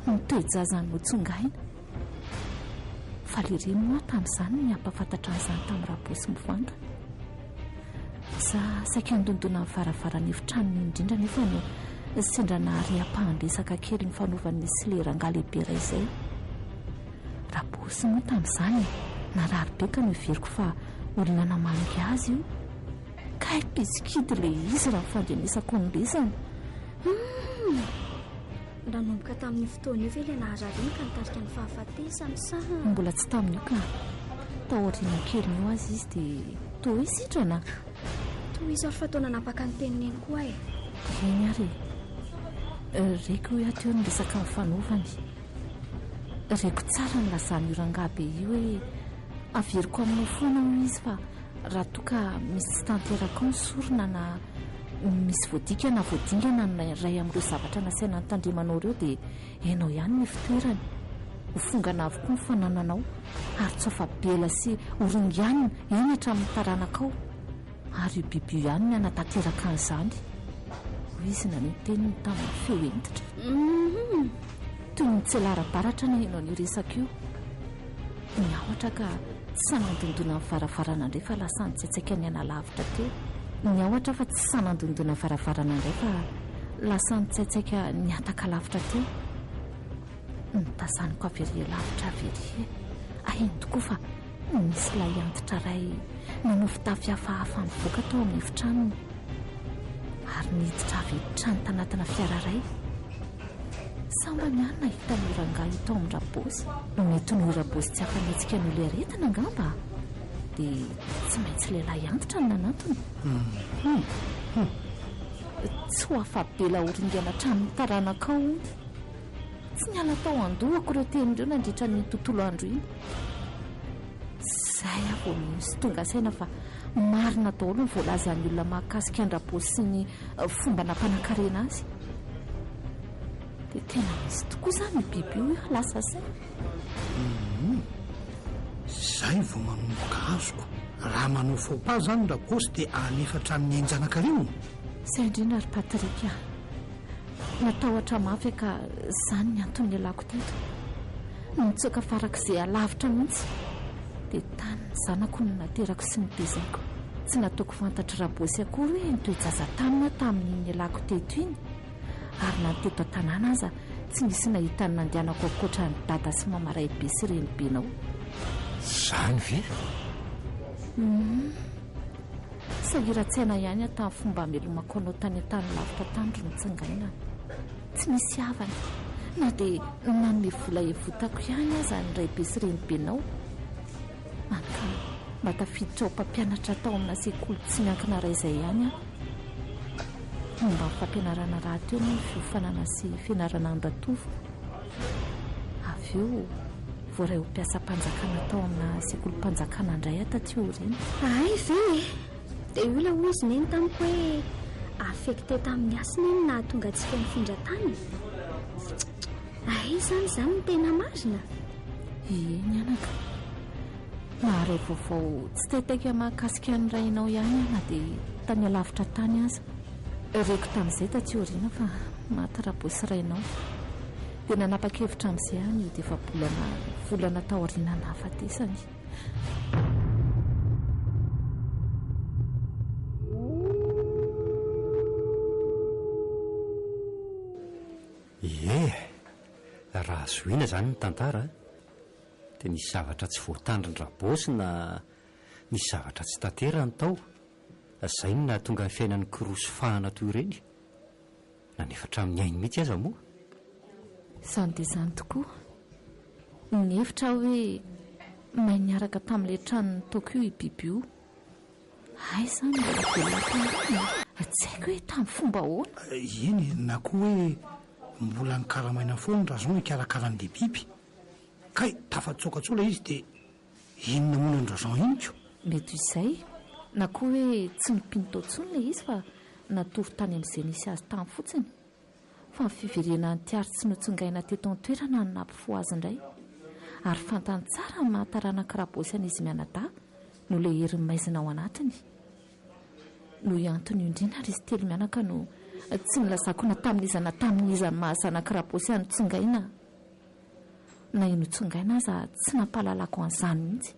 mitoejazany motsongaina. Fa lereny moa tamin'izany ny ampafantatra an'izany tamin'ny rabosy mivanga. Za saika ndondona ny varavarany efitranony indrindra nefa no sendra nahary ampahandresaka kely ny fanaovan'ny sileranga lehibe iray izay. Rabosy moa tamin'izany narary be ka no iveriko fa olona namangy azy io. Ka ipizikidy le izy raha fandrenesako ny lesany. nanomboka tamin'ny fotoana io ve ilay naharariny ka nitarika ny fahafatesany sa mbola tsy tamin'io ka taoriana kely io azy izy dia toa hoe sitrana toa izy ary fataona napaka ny teniny eny koa e. Eny ary reko hoe ateo ny resaka ny fanaovany reko tsara ny lazany orangabe io hoe averiko aminao foana ho izy fa raha toka misy tsy tanteraka ny sorona na misy voadika na voadingana na ray amin'ireo zavatra nasaina ny tandremanao ireo dia ianao ihany ny fitoerany ho fongana avokoa ny fanananao ary tsofabela sy oringianina eny hatramin'ny taranakao ary io biby io ihany ny anatanteraka an'izany ho izy na ny teniny tamin'ny feo entitra toy ny tsy lara-baratra na ianao ny resaka io niahoatra ka tsy sanandondona ny varavarana indray fa lasa nitsetsaika ny analavitra teo niahoatra fa tsy sanandondona varavarana indray fa lasa nitsetsaika ny ataka lavitra teo nitazaniko averie lavitra averie aheny tokoa fa misy ilay antitra ray nanao fitafy hafahafa mivoaka tao amin'ny efitranony ary niditra aveditra ny tanatina fiara ray samba ny any nahita ny oranga tao amin'ny rabosy no mety ny rabosy tsy hafanetsika n'olo aretina angamba dia tsy maintsy lehilahy antitra ny nanatony tsy ho afabela oringana hatramin'ny taranakao tsy niala tao andohako ireo tenin'ireo nandritra ny tontolo andro iny zay avo misy tonga saina fa marina daholo ny voalazy any olona mahakasika ny rabosy sy ny fomba nampanankarena azy dia tena misy tokoa izany ny biby io lasa say zay vao manomboka azoko raha manao faux-pas zany rabosy dia anefatra amin'ny ainjanankareo zay indrindra ry patrika natahotra mafy ka izany ny antony alako teto nitsoaka farak'izay alavitra mihitsy dia tany ny zanako no naterako sy nitezaiko tsy nataoko fantatry rabosy akory hoe nitoejaza tamina tamin'iny alako teto iny ary na teto an-tanàna aza tsy misy nahita ny nandehanako akoatra ny dada sy mamaray be sy renibenao zany ve sahiran-tsaina ihany atamin'ny fomba melomako anao tany an-tany lavitra tandro nitsangaina tsy misy havana na dia nanome vola evotako ihany aza ny ray be sy renibenao anka mba tafiditra ao mpampianatra tao amina sekoly tsy miankina ray izay ihany momba ny fampianarana raha teo no fiofanana sy fianarana andatovo avy eo voaray ho mpiasa-mpanjakana tao amina sekoly-mpanjakana indray atateo ireny ay ve dia io la ho izy neny tamiko hoe affecté tamin'ny asina eny na tonga antsika mifindra tany ay zany no tena marina eny anaka maharay vaovao tsy taitaika mahakasika ny rainao ihany na dia tany alavitra tany aza reko tamin'izay tatsioriana fa maty rabosy rainao dia nanapa-kevitra amin'izay any io dia efa volana taoriana nahafatesany raha zoina zany ny tantara dia nisy zavatra tsy voatandriny rabosy na nisy zavatra tsy tanterany tao zay no nahatonga ny fiainan'ny kirosy fahana toy ireny na nefatra amin'ny ainy mihitsy aza moa izany dia izany tokoa ny hevitra hoe mahay niaraka tamin'ilay tranony taoko io ibiby io ay izany tsy haiko hoe tamin'ny fomba hoana eny na koa hoe mbola ny karamaina foana raha zao hikarakara n'ilay biby kay tafatsoakatsola izy dia inona moana ny razan iniko mety izay na koa hoe tsy nipinotao-tsony ilay izy fa natory tany amin'izay nisy azy tany fotsiny fa ny fiverena ny tiary tsy notsongaina teto an-toerana ny nampifo azy indray ary fantany tsara ny mahataranaka rabosy an'izy mianadahy no ilay herin'ny maizina ao anatiny no iantony indrindra ary izy telo mianaka no tsy nilazakona tamin'izana tamin'izany mahazanaka rabosy anytsongaina na ino tsongaina aza tsy nampahalalako an'izany mihitsy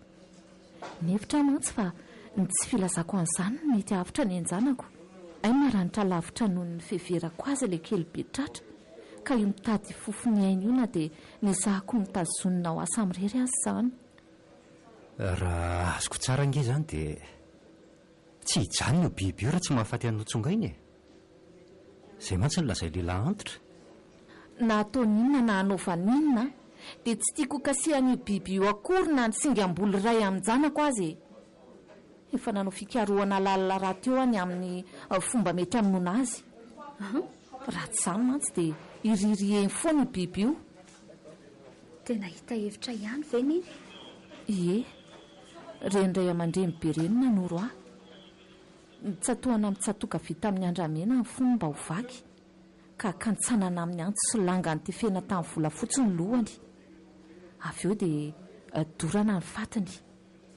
nihevitra mantsy fa ny tsy filazako an'izany mety avitra ny anjanako ay maranitra lavitra noho ny fiheverako azy ilay kely be tratra ka io mitady fofony aina io na dia nizahako mitazonina ao asa mirery azy izany raha azoko tsara nge izany dia tsy hijany no biby io raha tsy mahafaty anao tsongaina e izay mantsy ny lazay lehilahy antitra na ataon'inona na hanaovan'inona dia tsy tiako kasihan'io biby io akory na ny singamboly ray amin'janako azy efa nanao fikaroana lalina raha teo any amin'ny fomba mety aminona azy raha tsy izany mantsy dia iririeny foana io biby io tena hita hevitra ihany ve niny? Ie, rendray aman-dre miberenina noro ahy. Nitsatoana amin'ny tsatoka vita amin'ny andramena ny fony mba ho vaky, ka kantsanana amin'ny antso sy langany tifena tamin'ny volafotsy ny lohany. Avy eo dia dorana ny fatiny.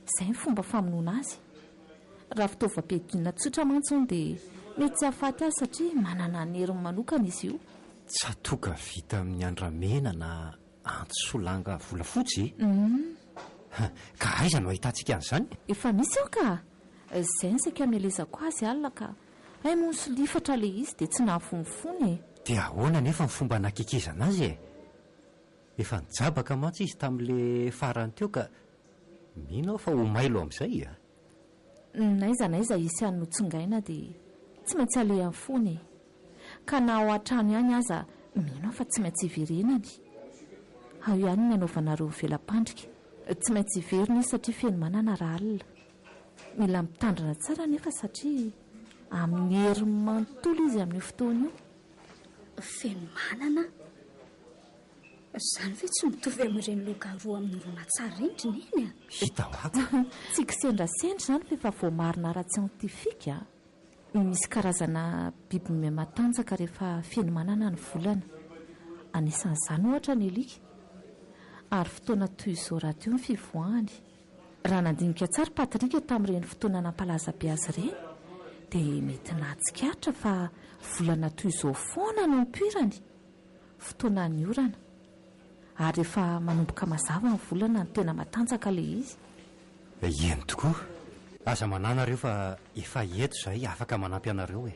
Izay ny fomba famonoana azy. Raha fitaovam-piadiana tsotra mantsony dia mety tsy hahafaty azy satria manana ny heriny manokana izy io. Tsatoka vita amin'ny andramena na antso langa volafotsy? Ka aiza no ahitantsika an'izany? Efa misy eo ka. Izay ny saika amelezako azy alina ka ay moa sy lifatra le izy dia tsy nahafonofony e. Dia ahoana nefa ny fomba nakikizana azy e? Efa nijabaka mantsy izy tamin'le farany teo ka mino aho fa ho mailo amin'izay a. Naiza isy any notsongaina dia tsy maintsy alehan'ny fony e. Ka na ao an-trano ihany aza mino aho fa tsy maintsy hiverenany. Ao ihany ny anaovanareo velam-pandrika. Tsy maintsy hiverina izy satria feno manana raha alina. Mila mitandrina tsara nefa satria amin'ny heriny manontolo izy amin'ny fotoana io. Feno manana? Izany ve tsy mitovy amin'ireny loka roa amin'ny rona tsara rindrina iny a? Hita hoaka. Tsy kisendrasendry izany fa efa voamarina ara-tsiantifika. Misy karazana biby matanjaka rehefa feno manana ny volana. Anisan'izany ohatra ny alika. Ary fotoana toy izao raha teo ny fivoahany. Raha nandinika tsara Patrika tamin'ireny fotoana nampalaza be azy ireny dia mety nahatsikatra fa volana toy izao foana no mipirany. Fotoana ny orana. Ary efa manomboka mazava ny volana ny tena matanjaka le izy. Eny tokoa. Aza mananareo fa efa eto izay afaka manampy anareo e.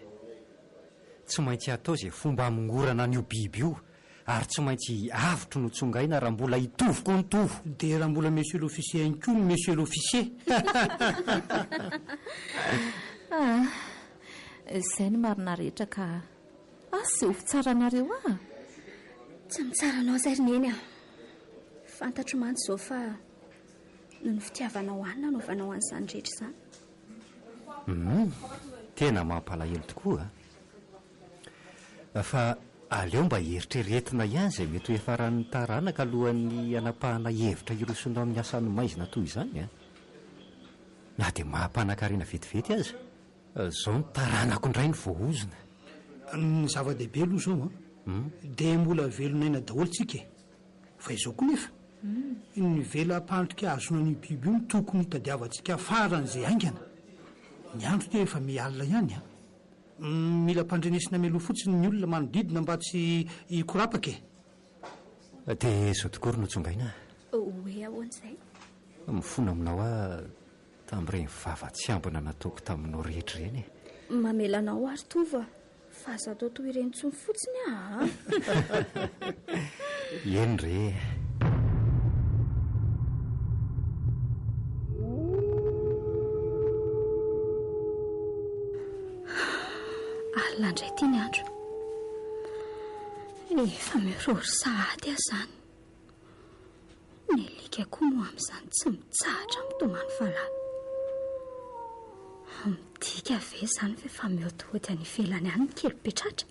Tsy maintsy atao izay fomba amingorana an'io biby io. Ary tsy maintsy avotro no tsongaina raha mbola hitovoko ny tovo. Dia raha mbola monsieur l'officier ihany koa monsieur l'officier. Izay ny marina rehetra ka izay ho fitsaranareo a. Tsy mitsaranao izay rineny a. Fantatro mantsy izao fa noho ny fitiavanao any nanaovanao an'izany rehetra izany. Tena mampalahelo tokoa fa aleo mba heritreretina ihany izay mety ho efaran'ny taranaka alohan'ny anapahana hevitra hirosonao amin'ny asany maizina toy izany a. Na dia mahampanankarena vetivety aza izao ny taranako indray ny voahozona. Ny zava-dehibe aloha izao dia mbola velonaina daholo tsika fa izao koa nefa ny vela pandrika azona ny biby io tokony hitadiavantsika faran'izay aingana. Ny andro dia efa mialina ihany a. Mila mpandrenesina meloa fotsiny ny olona manodidina mba tsy hikorapaka e. Dia izao tokory no tsongaina. Hoe ahoan'izay? Mifona aminao aho tamin'ireny vava tsy ambina nataoko taminao rehetra ireny e. Mamelanao ary tova fa aza atao toy ireny tsony fotsiny a. Eny re. Alina indray ity ny andro. Efa mirory sahady aho izany. Ny alika koa moa amin'izany tsy mitsahatra mitomany falahy. Midika ve izany fa efa mihoatihoaty any ivelany any ny kely petratra.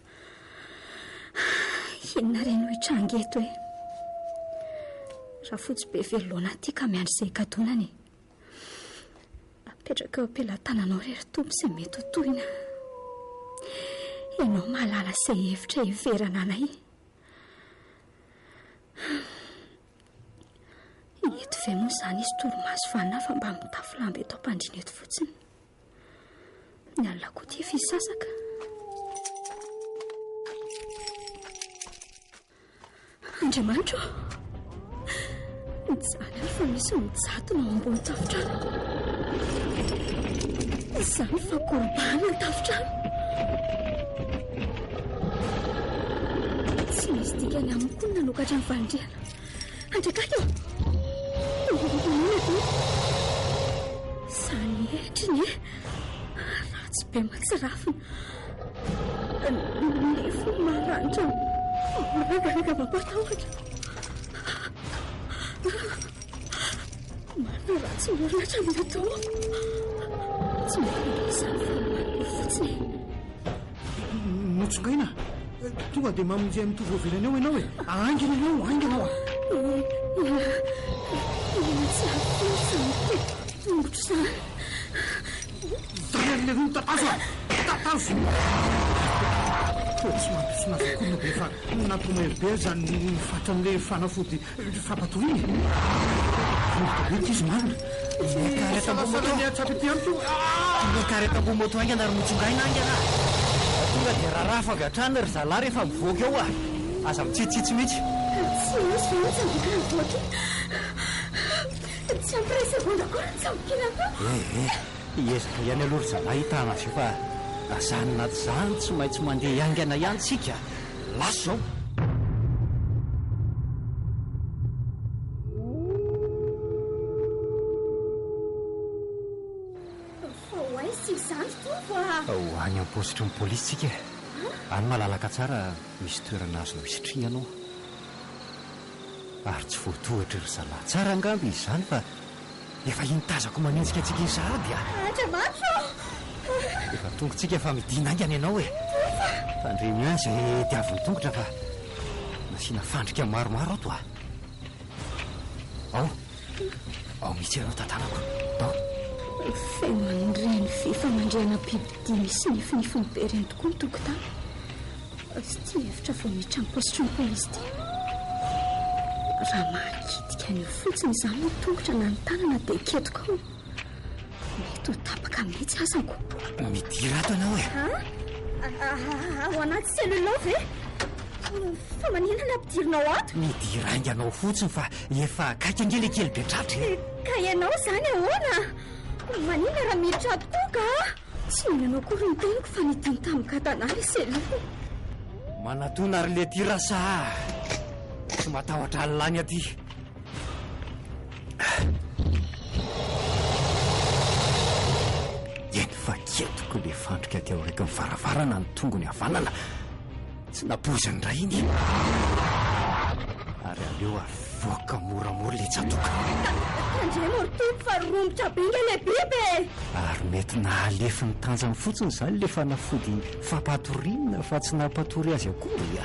Inona ireny ho hitranga eto e. Raha fotsy be velona aty ka miandry izay kadonany. Apetraka eo ampelantananao rery tompo izay mety ho tohina. Ianao mahalala izay hevitra hiverana anay. Eto ve moa izany izy torimaso vanina fa mba mitafy lamba eto ampandrina eto fotsiny. Ny alina koa tia fisasaka. Andriamanitro, mijaly fa misy mijatona ao ambony tafontrano. Izany fa korbana ny tafontrano. Tsy misy dikany aminy koa nanokatra ny fandriana. Andrakaka eo. Izany hetriny e. Ratsy be matsirafina. Nefo maranitra. Maragaraga mampatahotra. Marina ratsy moratra amin'ny atao. Tsy mety izany fa marina fotsiny. Notsongaina. Tonga dia mamonjy amin'ny tovoavelany ao ianao e. Aingina ianao, aingina ao. oatra izany. Zanyan'le roa tatazo tatazo tsy mampisona fokoana be fa natomaibe zany fatra amin'le fanafody fampatoriny ity izy marina mekaretam-bomoto aingana ary mitsongaina aingana tonga dia raharaha fangatrana ry zalahy rehefa mivoaka eo aza mitsitsitsy mihitsy tsy osy mihitsy ambokana mivoaka tsy ampiresegonda koa ny tsamokina ko iezaka ihany aloha ry zalahy hitana azy io fa azany naty zany tsy maintsy mandeha iangana ihany tsika laso zao fa hoaisy izany tofa any am-positry ny polisy tsika any malalaka tsara misy toerana azonao isitrihanao ary tsy voatohatra ry zalahy tsara angamby izany fa efa intazako manenjika atsika izady atramatso efa tongotsika fa midina aingana ianao fandreny any zay diaviny tongotra fa nasiana fandrika maromaro ato ao mihitsy ianao tantanako ao femanireny fifamandriana bibidia misy nifinifiny be reny tokoa ny tokotany sy ty hevitra vao miditra ny positry ny polisy ty raha mahakitika an'io fotsiny izany no tongotra na ny tanana dia iketoka ao mety ho tapaka mihitsy azako midira ato ianao ao anaty selula ve fa manina ny ampidirinao ato midira ainganao fotsiny fa efa akaika angely kely be tratra ka ianao izany ahoana manina raha miditra tokoa ka tsy minanao kory ny teniko fa nidiny tamin-katana le selula manatona ary le ty rasa tsy matahotra alilany aty eny fa ketoko le fandrika ty ao raiky mivaravarana ny tongony havanana tsy napozany ray iny ary aleo avoaka moramora le tsatoka tandre mortompo fa rombotra benga le biby ary mety nahalefi ny tanjany fotsiny izany le fanafody fampatorinina fa tsy nampatory azy akory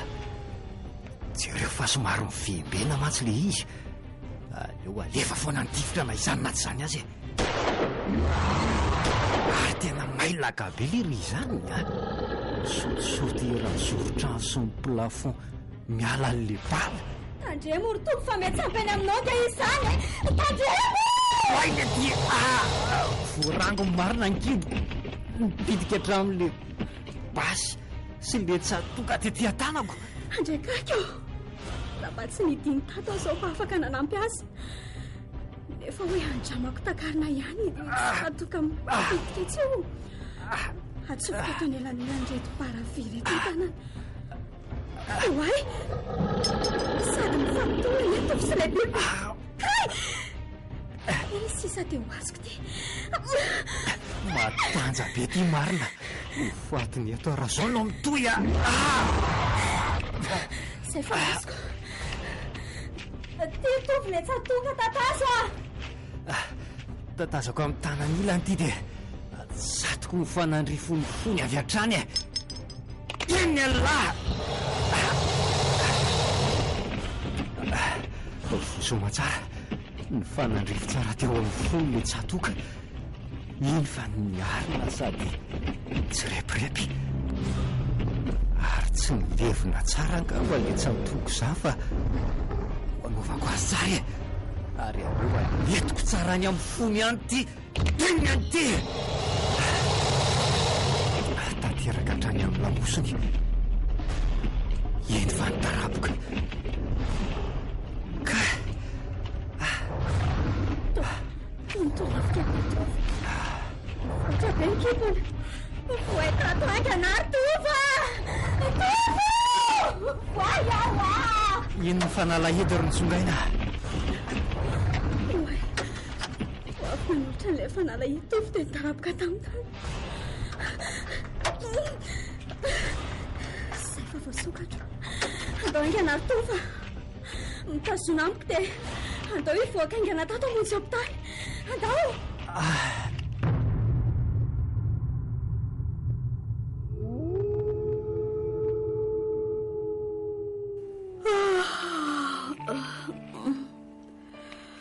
jereo fa somary mivembena matsy le izy aleo alefa foana nytifitra na izany naty izany azy ary tena mailaka be le ry izany sotisoty raha zorotrano sy ny plafond miala an'le bala tandre mortompo fa mety sampeny aminao dia izany tandremo aina ty voarango marina ankidy mipidika hatramin'le basy sy le tsatoka tetỳ an-tanako andrekako raha mba tsy nidiny tato aho zao fa afaka nanampy azy nefa hoe andramako takarina ihany tsatoka mipidika tsy io atsofoka eto ny elan'elan'reto paraviry eto tanana oay sady mifampitory etovy sy le biby kay sisa dia ho azoko ty matanja be ty marina nofatiny eto raha zao no mitoy zay fa azoko ty tovy le tsatoka tatazo tatazako amin'ny tanany ilany ty dia satoko mifanandrifonyfony avy hatrany iny alahy vosoma tsara ny fanandrifo tsara teo amin'ny fony le tsatoka iny fa niarina sady tsy repirepy ary tsy milevina tsara angamba le tsatoko za fa anaovako azy tsara ary aloha netiko tsara any amin'ny fony any ty iny any ty tanteraka hatrany amin'ny lamosiny eny fa nitaraboka ka nitolavika otra be nikipona voetato anganary tova tovo voayawa ino ny fanalahedy ry nitsongaina oay afaka nolotra n'ilay fanalahedy tovo dia nitaraboka tamintany zay fa voasokatra andao anganary tova mitazona amiko dia andao hivoaka aingana tato amonjy hopitaly andao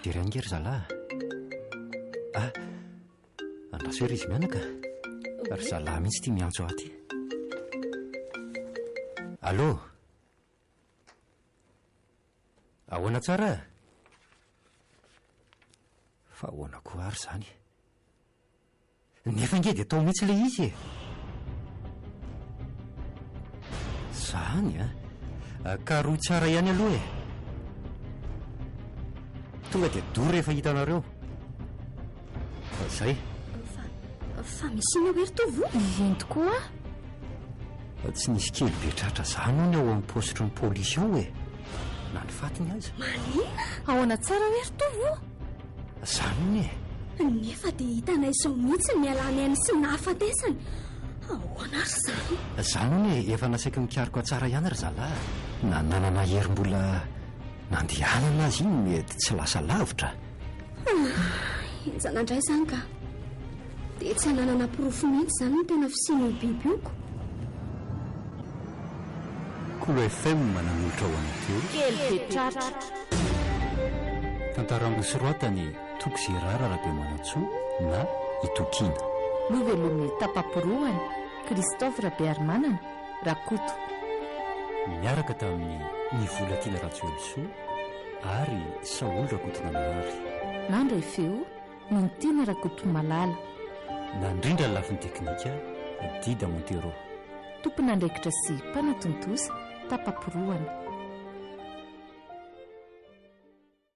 dia rangery zalahy rasoera izy mianaka ary zalahy mihitsy tia miantso aty. Allô, ahoana tsara? Fa ahoana koa ary zany, nefa ngedy atao mihitsy ilay izy. Zany ka roa tsara ihany aloha tonga dia dory rehefa hitanareo. Zay fa misina hoe ritovo eny tokoa tsy nisy kely be tratra zany ao ny ao amin'ny postry ny polisy ao na ny fatiny azy. Malina ahoana tsara hoe ritovo zany nefa dia hitanay izao mihitsy mialany any sy nahafatesany. Ahoana ary zany? Zany efa nasaiky mikariko tsara ihany ry zalahy, na nanana herim-bola nandehanana azy iny mety tsy lasa lavitra. Enjana indray zany ka dia tsy hananana porofo mihitsy zany no tena fisian'io bibioko. Kolo FM mananolotra ho anateo kely be tratra. Tantaram-bosoratany Tokzerara Rabe Manantsoa na Itokina. Lovelomny Tapaporoany Christophe Rabearmanana Rakoto. Miaraka tamin'ny Nivolatiana Ratsoelisoa ary Saoly Rakotona Manary. Nandray feo Nontiana Rakoto Malala. Nandrindra lafiny teknika Dida Montero. Tompon'andraikitra sy mpanatontosa Tapaporoany.